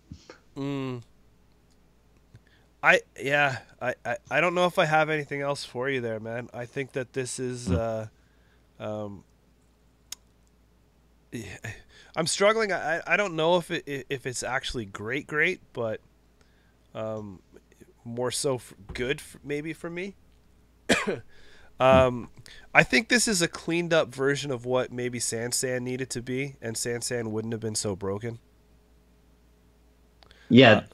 I don't know if I have anything else for you there, man. I think that this is I'm struggling. I don't know if it's actually great, but more so good maybe for me. I think this is a cleaned up version of what maybe Sansan needed to be, and Sansan wouldn't have been so broken. Yeah.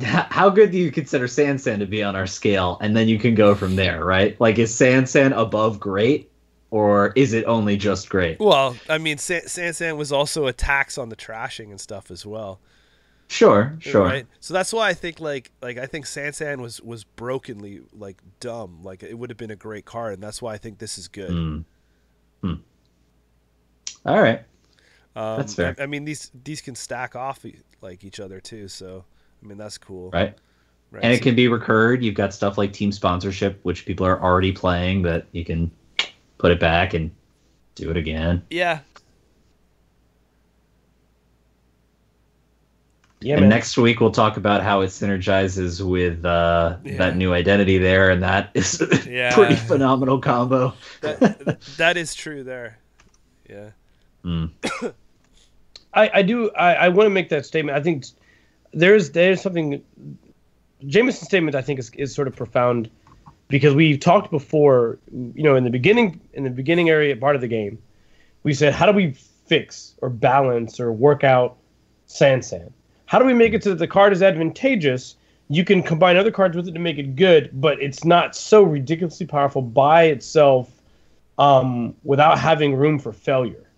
How good do you consider Sansan to be on our scale? And then you can go from there, right? Like, is Sansan above great, or is it only just great? Well, I mean, Sansan was also a tax on the trashing and stuff as well. Sure. Right? So that's why I think like I think Sansan was brokenly like dumb. Like it would have been a great card, and that's why I think this is good. All right. That's fair. I mean, these can stack off like each other too. So I mean, that's cool. Right. And it can be recurred. You've got stuff like team sponsorship, which people are already playing, that you can put it back and do it again. Yeah. Yeah, and next week we'll talk about how it synergizes with that new identity there, and that is a pretty phenomenal combo. That is true there. Yeah. I want to make that statement. I think there's something. Jameson's statement, I think, is sort of profound, because we talked before, in the beginning area part of the game, we said, how do we fix or balance or work out Sansan? How do we make it so that the card is advantageous? You can combine other cards with it to make it good, but it's not so ridiculously powerful by itself without having room for failure.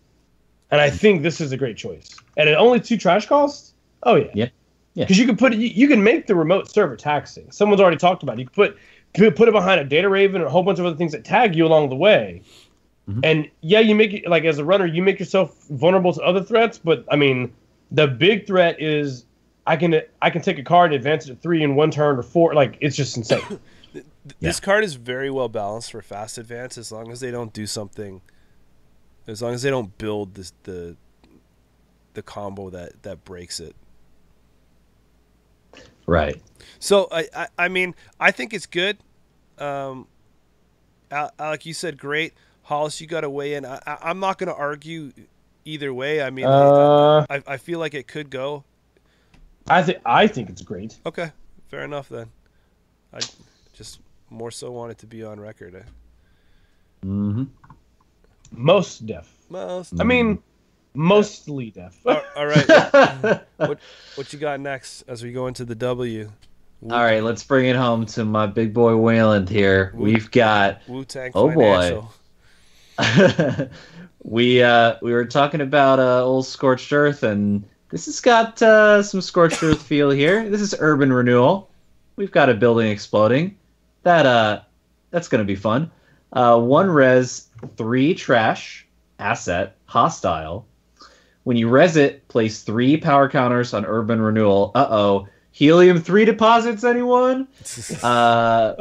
And I think this is a great choice. And at only 2 trash costs? Oh, yeah. Yeah. Because you can make the remote server taxing. Someone's already talked about it. You can put it behind a data raven and a whole bunch of other things that tag you along the way. Mm-hmm. And yeah, you make it, like, as a runner, you make yourself vulnerable to other threats, but I mean, the big threat is I can take a card and advance it to 3 in 1 turn or 4. Like, it's just insane. This card is very well balanced for fast advance, as long as they don't do something. As long as they don't build the combo that breaks it. Right. So I mean, I think it's good. Alec, you said great. Hollis, you got to weigh in. I'm not going to argue either way. I mean, I feel like it could go. I think it's great. Okay, fair enough then. I just more so want it to be on record. Most deaf. I mean, mostly deaf. All right. What you got next as we go into the W? All right, let's bring it home to my big boy Wayland here. We've got Wu-Tang Financial. Boy. We were talking about old Scorched Earth, and this has got some Scorched Earth feel here. This is Urban Renewal. We've got a building exploding. That's going to be fun. 1 res, 3 trash, asset, hostile. When you res it, place 3 power counters on Urban Renewal. Uh-oh. Helium 3 deposits, anyone?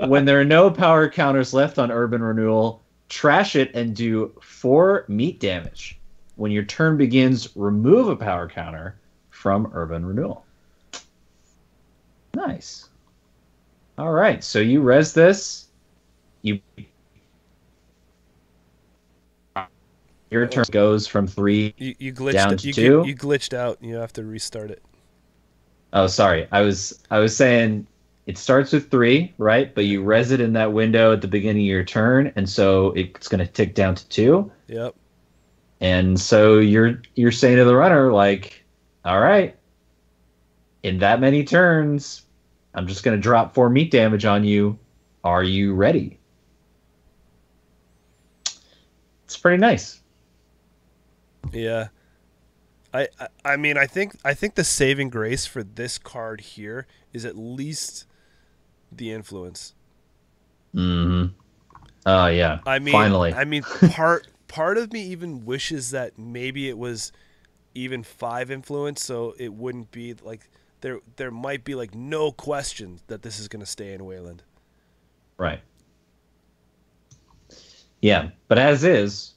When there are no power counters left on Urban Renewal, trash it and do 4 meat damage. When your turn begins, remove a power counter from Urban Renewal. Nice. All right, so you res this. Your turn goes from 3 you glitched down to 2. You glitched out. You have to restart it. Oh, sorry. I was saying it starts with 3, right? But you res it in that window at the beginning of your turn, and so it's going to tick down to 2. Yep. And so you're saying to the runner, like, all right, in that many turns, I'm just going to drop 4 meat damage on you. Are you ready? It's pretty nice. Yeah. I mean, I think the saving grace for this card here is at least the influence. Mm-hmm. Oh yeah. Finally. I mean, part of me even wishes that maybe it was even 5 influence, so it wouldn't be like there might be like no question that this is going to stay in Wayland. Right. Yeah, but as is,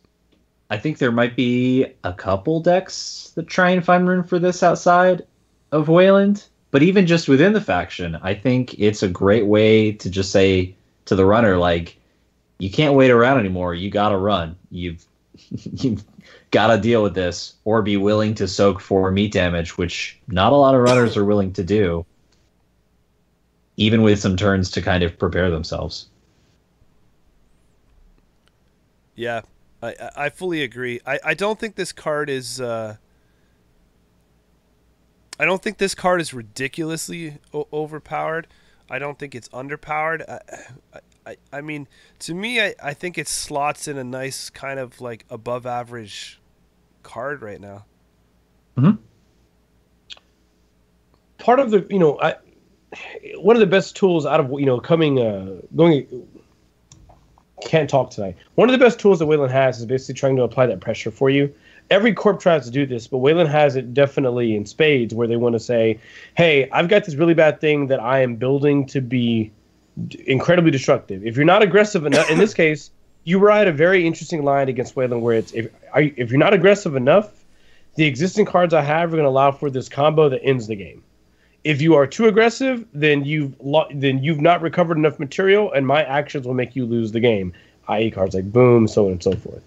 I think there might be a couple decks that try and find room for this outside of Wayland. But even just within the faction, I think it's a great way to just say to the runner, like, you can't wait around anymore. You got to run. You've got to deal with this or be willing to soak 4 meat damage, which not a lot of runners are willing to do, even with some turns to kind of prepare themselves. Yeah, I fully agree. I don't think this card is. I don't think this card is ridiculously overpowered. I don't think it's underpowered. I mean, to me, I think it slots in a nice kind of like above average card right now. Mm-hmm. Part of the, one of the best tools out of, can't talk tonight. One of the best tools that Wayland has is basically trying to apply that pressure for you. Every corp tries to do this, but Wayland has it definitely in spades where they want to say, hey, I've got this really bad thing that I am building to be incredibly destructive. If you're not aggressive enough, in this case, you were at a very interesting line against Wayland where it's, if you're not aggressive enough, the existing cards I have are going to allow for this combo that ends the game. If you are too aggressive, then you've not recovered enough material, and my actions will make you lose the game, i.e. cards like Boom, so on and so forth.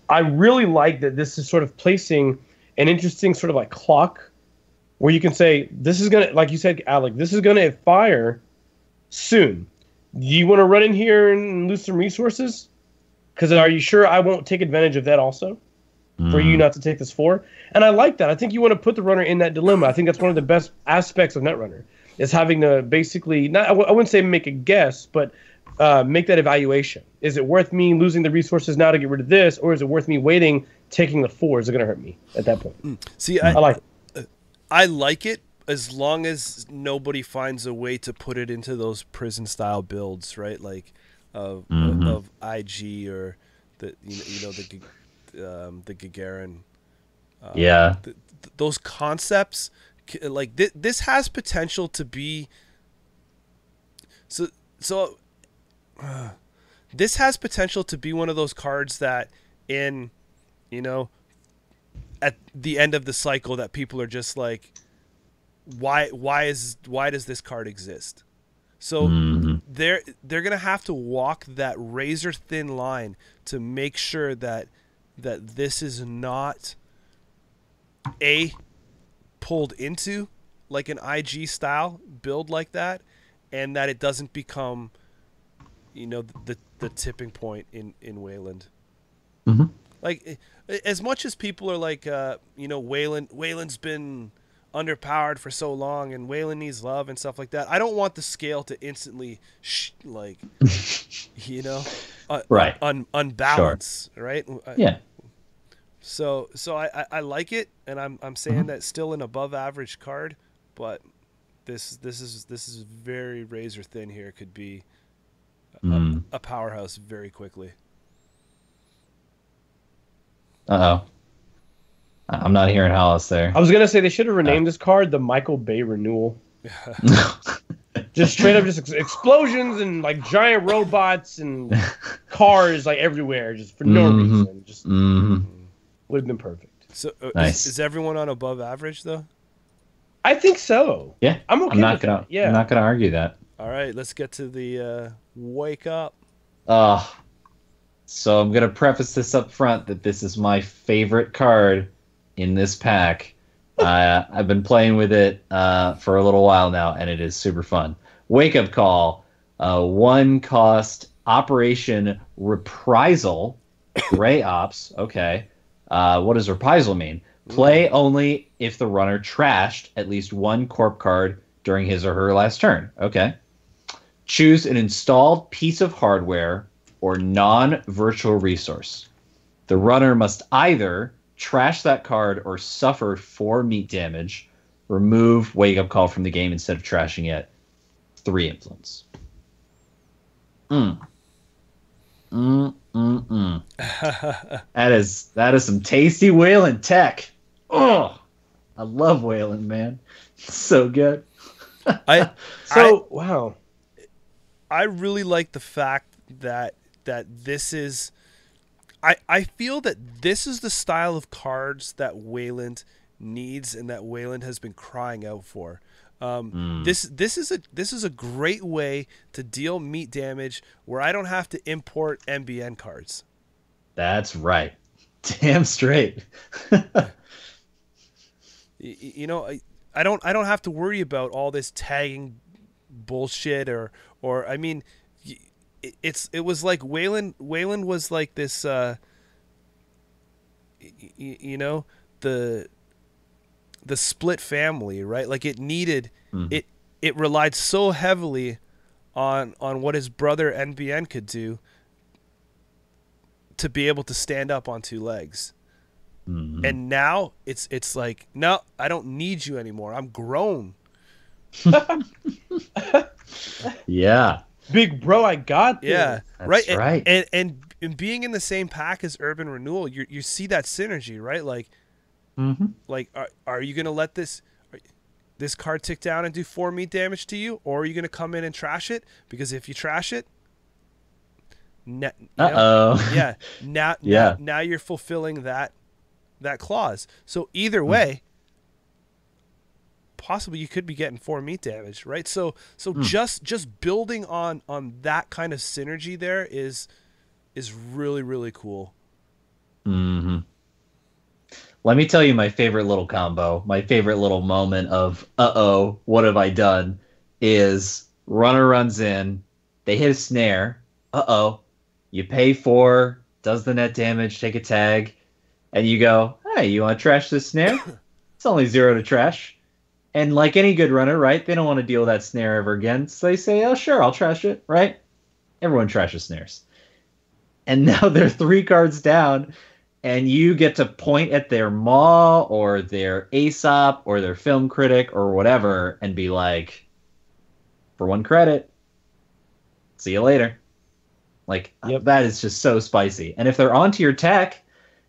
I really like that this is sort of placing an interesting sort of like clock where you can say, this is going to, like you said, Alec, this is going to fire soon. Do you want to run in here and lose some resources? Because are you sure I won't take advantage of that also? For you not to take this 4? And I like that. I think you want to put the runner in that dilemma. I think that's one of the best aspects of Netrunner, is having to basically, I wouldn't say make a guess, but make that evaluation. Is it worth me losing the resources now to get rid of this, or is it worth me waiting, taking the 4? Is it going to hurt me at that point? See, I like it. I like it as long as nobody finds a way to put it into those prison-style builds, right? Like of IG or the Gagarin. Those concepts, like this has potential to be. This has potential to be one of those cards that at the end of the cycle that people are just like, why does this card exist? So they're gonna have to walk that razor thin line to make sure that this is not pulled into like an IG style build like that, and that it doesn't become the tipping point in Wayland. Like, as much as people are like Wayland's been underpowered for so long and Wayland needs love and stuff like that, I don't want the scale to instantly unbalance. Sure. Right? Yeah. So I like it, and I'm saying that still an above average card, but this is very razor thin here. Could be a powerhouse very quickly. I'm not hearing Hollis there. I was gonna say they should have renamed this card the Michael Bay Renewal. Just straight up, just explosions and like giant robots and cars like everywhere, just for no reason. Just would have been perfect. So nice. Is everyone on above average though? I think so. Yeah, I'm okay. I'm not gonna argue that. All right, let's get to the wake up. So I'm gonna preface this up front that this is my favorite card in this pack. I've been playing with it for a little while now, and it is super fun. Wake Up Call, 1 cost Operation Reprisal, Gray Ops. Okay, what does Reprisal mean? Play only if the runner trashed at least 1 corp card during his or her last turn. Okay. Choose an installed piece of hardware or non-virtual resource. The runner must either trash that card or suffer 4 meat damage. Remove Wake Up Call from the game instead of trashing it. 3 influence. That is some tasty Wayland tech. Oh, I love Wayland, man. It's so good. Wow. I really like the fact that this is. I feel that this is the style of cards that Wayland needs and that Wayland has been crying out for. This is a great way to deal meat damage where I don't have to import MBN cards. That's right. Damn straight. I don't have to worry about all this tagging bullshit or I mean, it was like Wayland was like this you know, the split family, right? Like it needed it relied so heavily on what his brother NBN could do to be able to stand up on two legs. And now it's like, no, I don't need you anymore. I'm grown. Yeah. Big bro, I got this. Yeah. That's right. And being in the same pack as Urban Renewal, you see that synergy, right? Like, like are you gonna let this card tick down and do 4 meat damage to you, or are you gonna come in and trash it? Because if you trash it, now you're fulfilling that clause. So either way, possibly you could be getting 4 meat damage, right? So just building on that kind of synergy there is really, really cool. Let me tell you my favorite little combo, my favorite little moment of what have I done, is runner runs in, they hit a snare, you pay 4, does the net damage, take a tag, and you go, hey, you want to trash this snare? It's only 0 to trash. And like any good runner, right, they don't want to deal with that snare ever again, so they say, oh, sure, I'll trash it, right? Everyone trashes snares. And now they're 3 cards down, and you get to point at their Maw or their Aesop or their Film Critic or whatever and be like, for 1 credit, see you later. Like, that is just so spicy. And if they're onto your tech,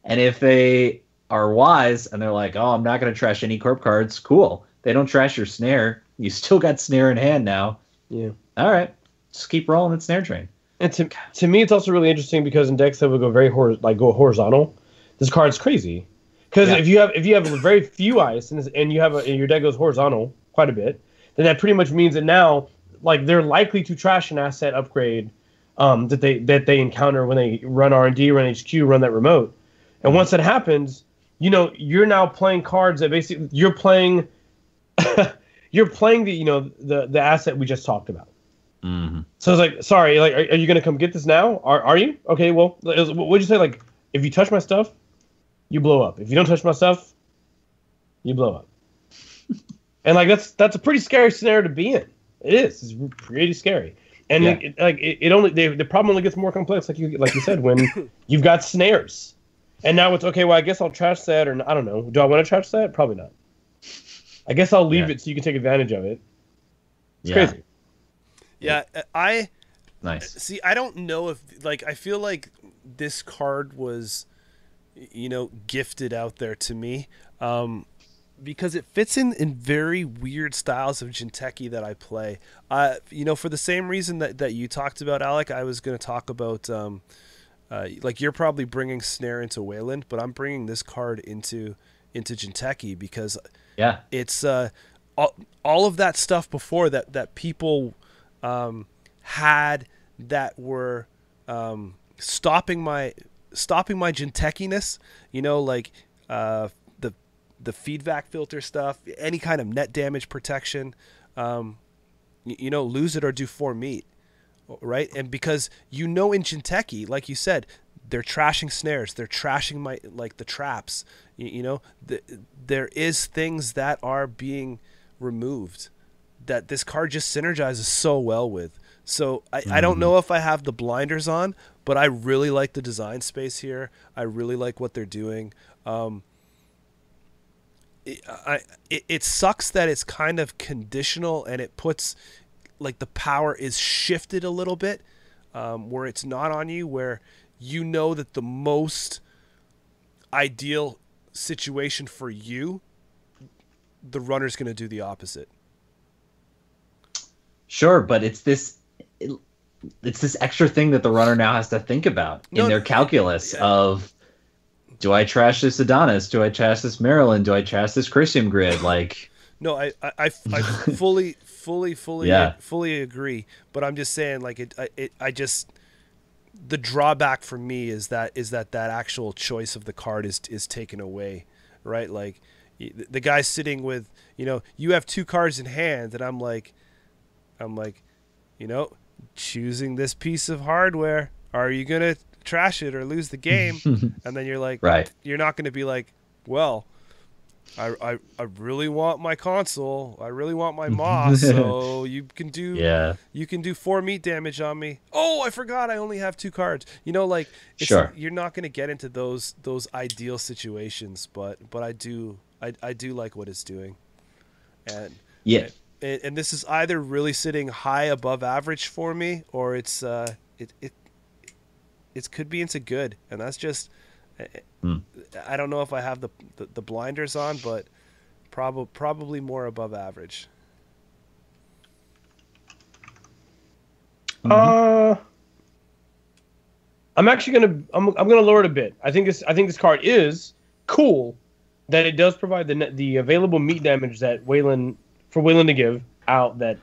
and if they are wise and they're like, oh, I'm not going to trash any corp cards, cool. They don't trash your snare. You still got snare in hand now. Yeah. All right. Just keep rolling that snare train. And to me, it's also really interesting because in decks that would go horizontal, this card's crazy. Because if you have very few ice and your deck goes horizontal quite a bit, then that pretty much means that now, like, they're likely to trash an asset upgrade that they encounter when they run R&D, run HQ, run that remote. And once that happens, you're now playing cards that basically you're playing the asset we just talked about. So it's like, sorry, like, are you gonna come get this now? Are you? Okay, well, what'd you say? Like, if you touch my stuff, you blow up. If you don't touch my stuff, you blow up. And like that's a pretty scary scenario to be in. It is. It's pretty scary. And the problem only gets more complex, like you said, when you've got snares. And now it's okay. Well, I guess I'll trash that, or I don't know. Do I want to trash that? Probably not. I guess I'll leave it so you can take advantage of it. It's crazy. Yeah, nice. See, I don't know if, like, I feel like this card was, gifted out there to me, because it fits in very weird styles of Jinteki that I play. For the same reason that you talked about, Alec, I was going to talk about, like, you're probably bringing Snare into Wayland, but I'm bringing this card into Jinteki because it's all of that stuff before that people had that were stopping my Jintekiness, like the feedback filter stuff, any kind of net damage protection, lose it or do 4 meat, right? And because in Jinteki, like you said, they're trashing snares, they're trashing the traps, there is things that are being removed that this card just synergizes so well with. So I don't know if I have the blinders on, but I really like the design space here. I really like what they're doing. It sucks that it's kind of conditional and it puts, like, the power is shifted a little bit, where it's not on you, where that the most ideal situation for you, the runner's going to do the opposite. Sure, but it's this extra thing that the runner now has to think about in their calculus of, do I trash this Adonis? Do I trash this Maryland? Do I trash this Christian grid? Like, no, I fully agree. But I'm just saying, like, the drawback for me is that actual choice of the card is taken away, right? Like, the guy sitting with, you have 2 cards in hand, and I'm like, choosing this piece of hardware. Are you gonna trash it or lose the game? And then you're like, right. You're not gonna be like, well, I really want my console. I really want my Moss. So you can do 4 meat damage on me. Oh, I forgot. I only have 2 cards. Like Sure. You're not gonna get into those ideal situations. But I do like what it's doing. And Yeah. And this is either really sitting high above average for me, or it could be into good, and that's just I don't know if I have the blinders on, but probably more above average. I'm actually I'm gonna lower it a bit. I think this card is cool, that it does provide the available meat damage that Wayland to give out that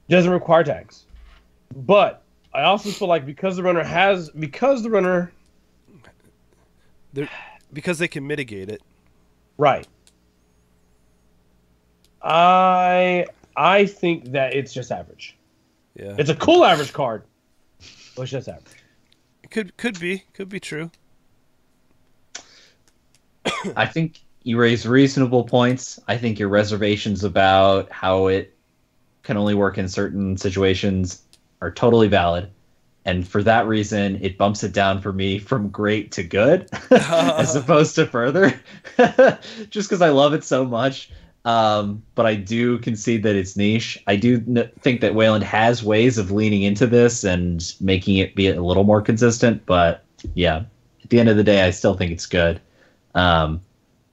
doesn't require tags. But I also feel like because they can mitigate it. Right. I think that it's just average. Yeah. It's a cool average card, but it's just average. It could be true. I think you raise reasonable points. I think your reservations about how it can only work in certain situations are totally valid. And for that reason, it bumps it down for me from great to good, as opposed to further, just because I love it so much. But I do concede that it's niche. I do think that Wayland has ways of leaning into this and making it be a little more consistent. But yeah, at the end of the day, I still think it's good.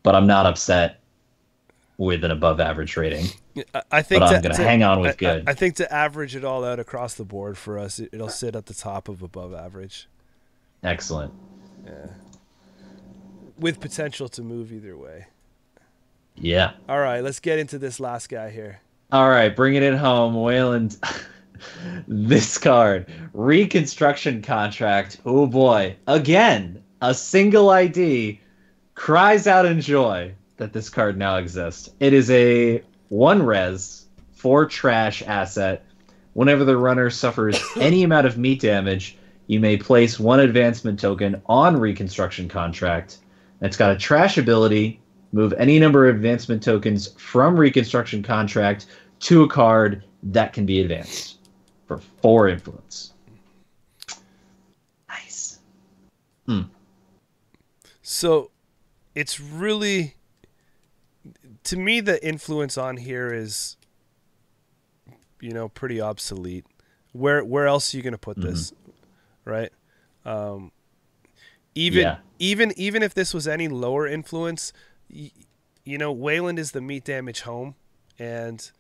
But I'm not upset with an above average rating. I think but I'm going to hang on with good. I think to average it all out across the board for us, it'll sit at the top of above average. Excellent. Yeah. With potential to move either way. Yeah. All right, let's get into this last guy here. All right, bringing it home, Wayland. This card, Reconstruction Contract. Oh boy. Again, a single ID cries out in joy that this card now exists. It is a 1-res 4 trash asset. Whenever the runner suffers any amount of meat damage, you may place 1 advancement token on Reconstruction Contract. It's got a trash ability. Move any number of advancement tokens from Reconstruction Contract to a card that can be advanced for 4 influence. Nice. So it's really, to me, the influence on here is, pretty obsolete. Where else are you going to put this, right? Even if this was any lower influence, Wayland is the meat damage home, and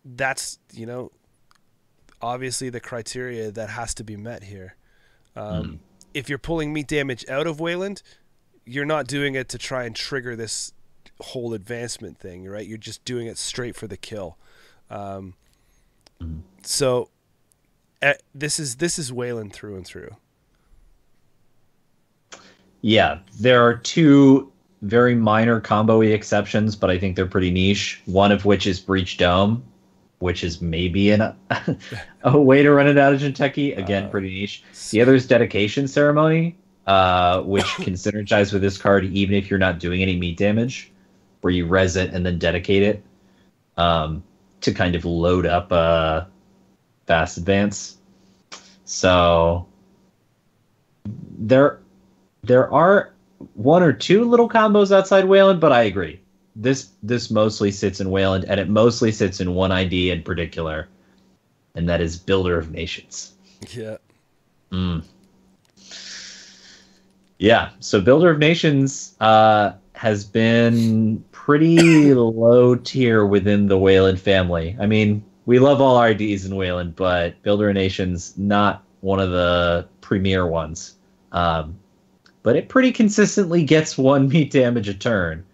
that's obviously the criteria that has to be met here. If you're pulling meat damage out of Wayland, you're not doing it to try and trigger this whole advancement thing, right? You're just doing it straight for the kill. So this is Wayland through and through. Yeah, there are 2 very minor combo-y exceptions, but I think they're pretty niche. One of which is Breach Dome, which is maybe a way to run it out of Jinteki. Again, pretty niche. The other is Dedication Ceremony, which can synergize with this card even if you're not doing any meat damage, where you res it and then dedicate it to kind of load up a fast advance. So there are 1 or 2 little combos outside Wayland, but I agree. This mostly sits in Wayland, and it mostly sits in 1 ID in particular, and that is Builder of Nations. Yeah. Yeah, so Builder of Nations has been pretty low tier within the Wayland family. I mean, we love all IDs in Wayland, but Builder of Nations, not one of the premier ones. But it pretty consistently gets 1 meat damage a turn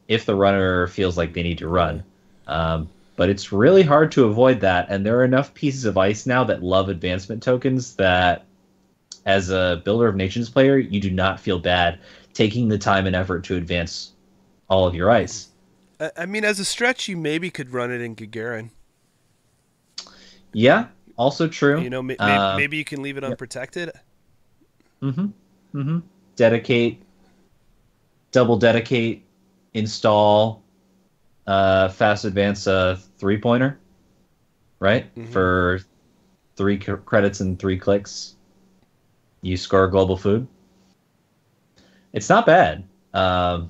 if the runner feels like they need to run. But it's really hard to avoid that, and there are enough pieces of ice now that love advancement tokens that, as a Builder of Nations player, you do not feel bad taking the time and effort to advance all of your ice. I mean, as a stretch, you maybe could run it in Gagarin. Yeah, also true. You know, maybe you can leave it unprotected. Dedicate, double dedicate, install, fast advance 3-pointer, right? For 3 credits and 3 clicks. You score global food. It's not bad. So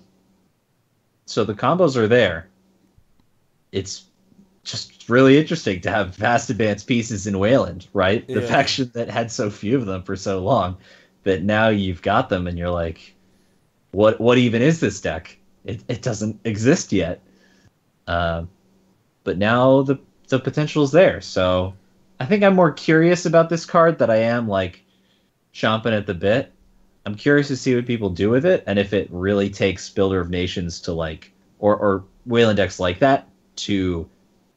the combos are there. It's just really interesting to have fast advanced pieces in Wayland, right? The faction that had so few of them for so long, that now you've got them and you're like, what even is this deck? It doesn't exist yet. But now the potential is there. So I think I'm more curious about this card than I am like chomping at the bit. I'm curious to see what people do with it, and if it really takes Builder of Nations to like, or Wayland decks like that to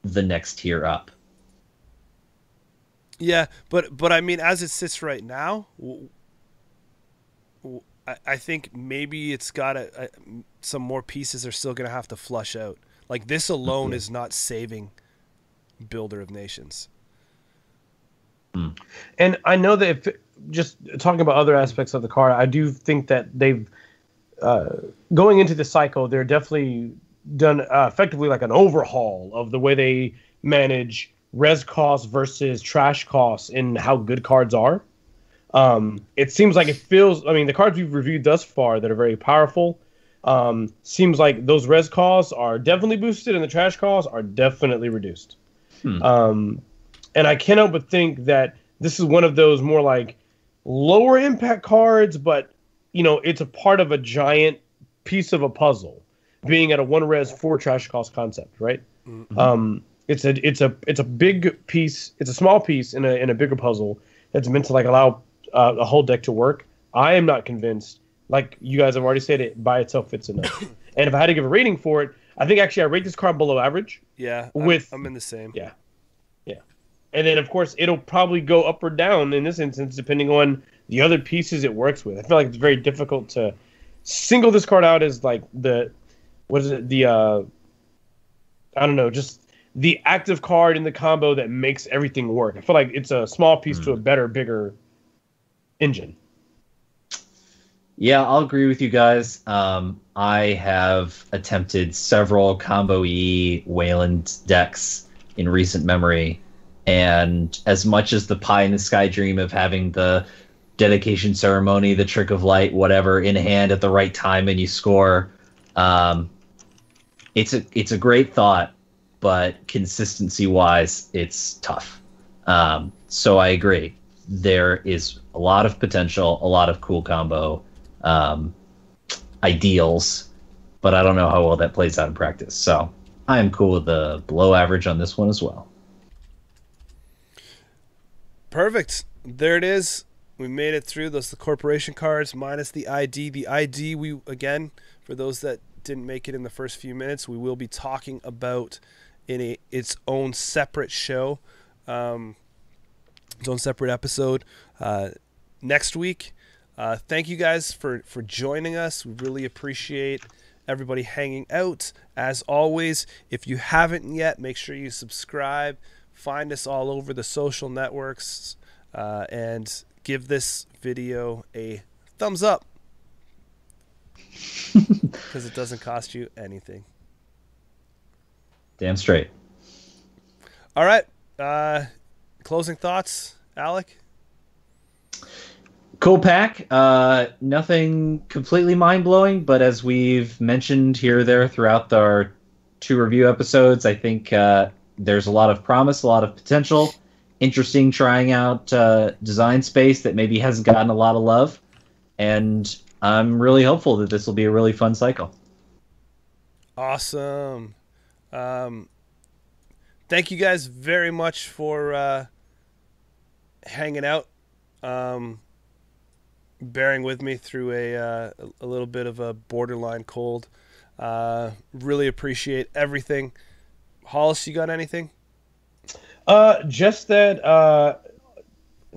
the next tier up. Yeah, but I mean, as it sits right now, I think maybe it's got some more pieces are still going to have to flush out. Like this alone is not saving Builder of Nations. And I know that if just talking about other aspects of the card, I do think that they've going into the cycle, they're definitely done effectively like an overhaul of the way they manage res costs versus trash costs and how good cards are. It seems like the cards we've reviewed thus far that are very powerful, seems like those res costs are definitely boosted and the trash costs are definitely reduced. And I cannot but think that this is one of those more like lower impact cards, but it's a part of a giant piece of a puzzle, being at a 1 res 4 trash cost concept, right? It's a big piece. It's a small piece in a bigger puzzle that's meant to like allow a whole deck to work. I am not convinced. Like you guys have already said, it by itself it's enough. And if I had to give a rating for it, I think actually I rate this card below average. Yeah, I'm in the same. Yeah. And then, of course, it'll probably go up or down in this instance, depending on the other pieces it works with. I feel like it's very difficult to single this card out as like I don't know, just the active card in the combo that makes everything work. I feel like it's a small piece to a better, bigger engine. Yeah, I'll agree with you guys. I have attempted several combo E Wayland decks in recent memory. And as much as the pie in the sky dream of having the dedication ceremony, the trick of light, whatever, in hand at the right time and you score, it's a great thought, but consistency wise, it's tough. So I agree. There is a lot of potential, a lot of cool combo ideals, but I don't know how well that plays out in practice. So I am cool with the below average on this one as well. Perfect. There it is. We made it through. Those are the corporation cards minus the ID. The ID, we again, for those that didn't make it in the first few minutes, we will be talking about in its own separate show, its own separate episode next week. Thank you guys for joining us. We really appreciate everybody hanging out. As always, if you haven't yet, make sure you subscribe. Find us all over the social networks and give this video a thumbs up because it doesn't cost you anything. Damn straight. All right. Closing thoughts, Alec? Cool pack. Nothing completely mind-blowing, but as we've mentioned here or there throughout our 2 review episodes, I think there's a lot of promise, a lot of potential. Interesting trying out design space that maybe hasn't gotten a lot of love. And I'm really hopeful that this will be a really fun cycle. Awesome. Thank you guys very much for hanging out, bearing with me through a little bit of a borderline cold. Really appreciate everything. Hollis, you got anything? Just that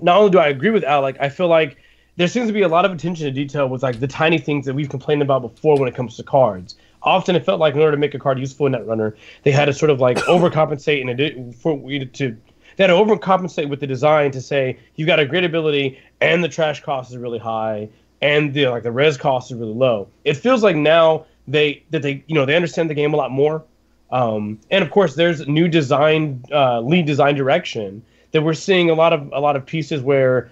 not only do I agree with Alec, I feel like there seems to be a lot of attention to detail with like the tiny things that we've complained about before when it comes to cards. Often it felt like in order to make a card useful in Netrunner, they had to sort of like overcompensate and for you to they had to overcompensate with the design to say you've got a great ability and the trash cost is really high and the res cost is really low. It feels like now they understand the game a lot more. And of course, there's new design, lead design direction that we're seeing a lot of pieces where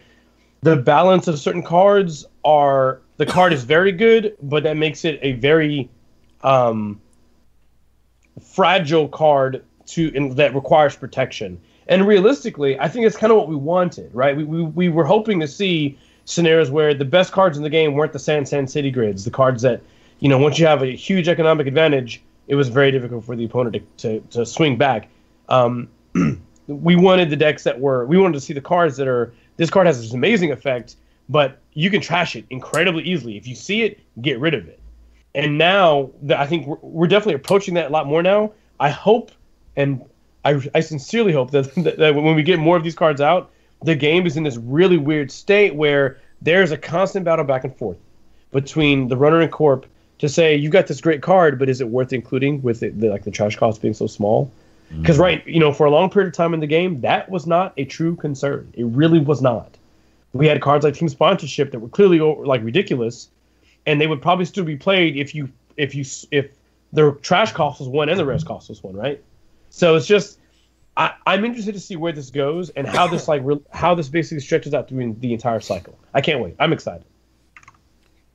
the balance of certain cards the card is very good, but that makes it a very fragile card that requires protection. And realistically, I think it's kind of what we wanted, right? We were hoping to see scenarios where the best cards in the game weren't the Sand City grids, the cards that, once you have a huge economic advantage, it was very difficult for the opponent to swing back. We wanted the decks we wanted to see the cards that are, this card has this amazing effect, but you can trash it incredibly easily. If you see it, get rid of it. And now, I think we're definitely approaching that a lot more now. I hope, and I sincerely hope that when we get more of these cards out, the game is in this really weird state where there's a constant battle back and forth between the runner and corp to say, you got this great card, but is it worth including with the trash cost being so small? Because for a long period of time in the game, that was not a true concern. It really was not. We had cards like Team Sponsorship that were clearly ridiculous, and they would probably still be played if their trash cost was one and the res cost was one, right? So it's just I'm interested to see where this goes and how this how this basically stretches out through the entire cycle. I can't wait. I'm excited.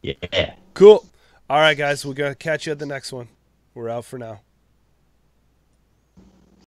Yeah. Cool. All right, guys, we're gonna catch you at the next one. We're out for now.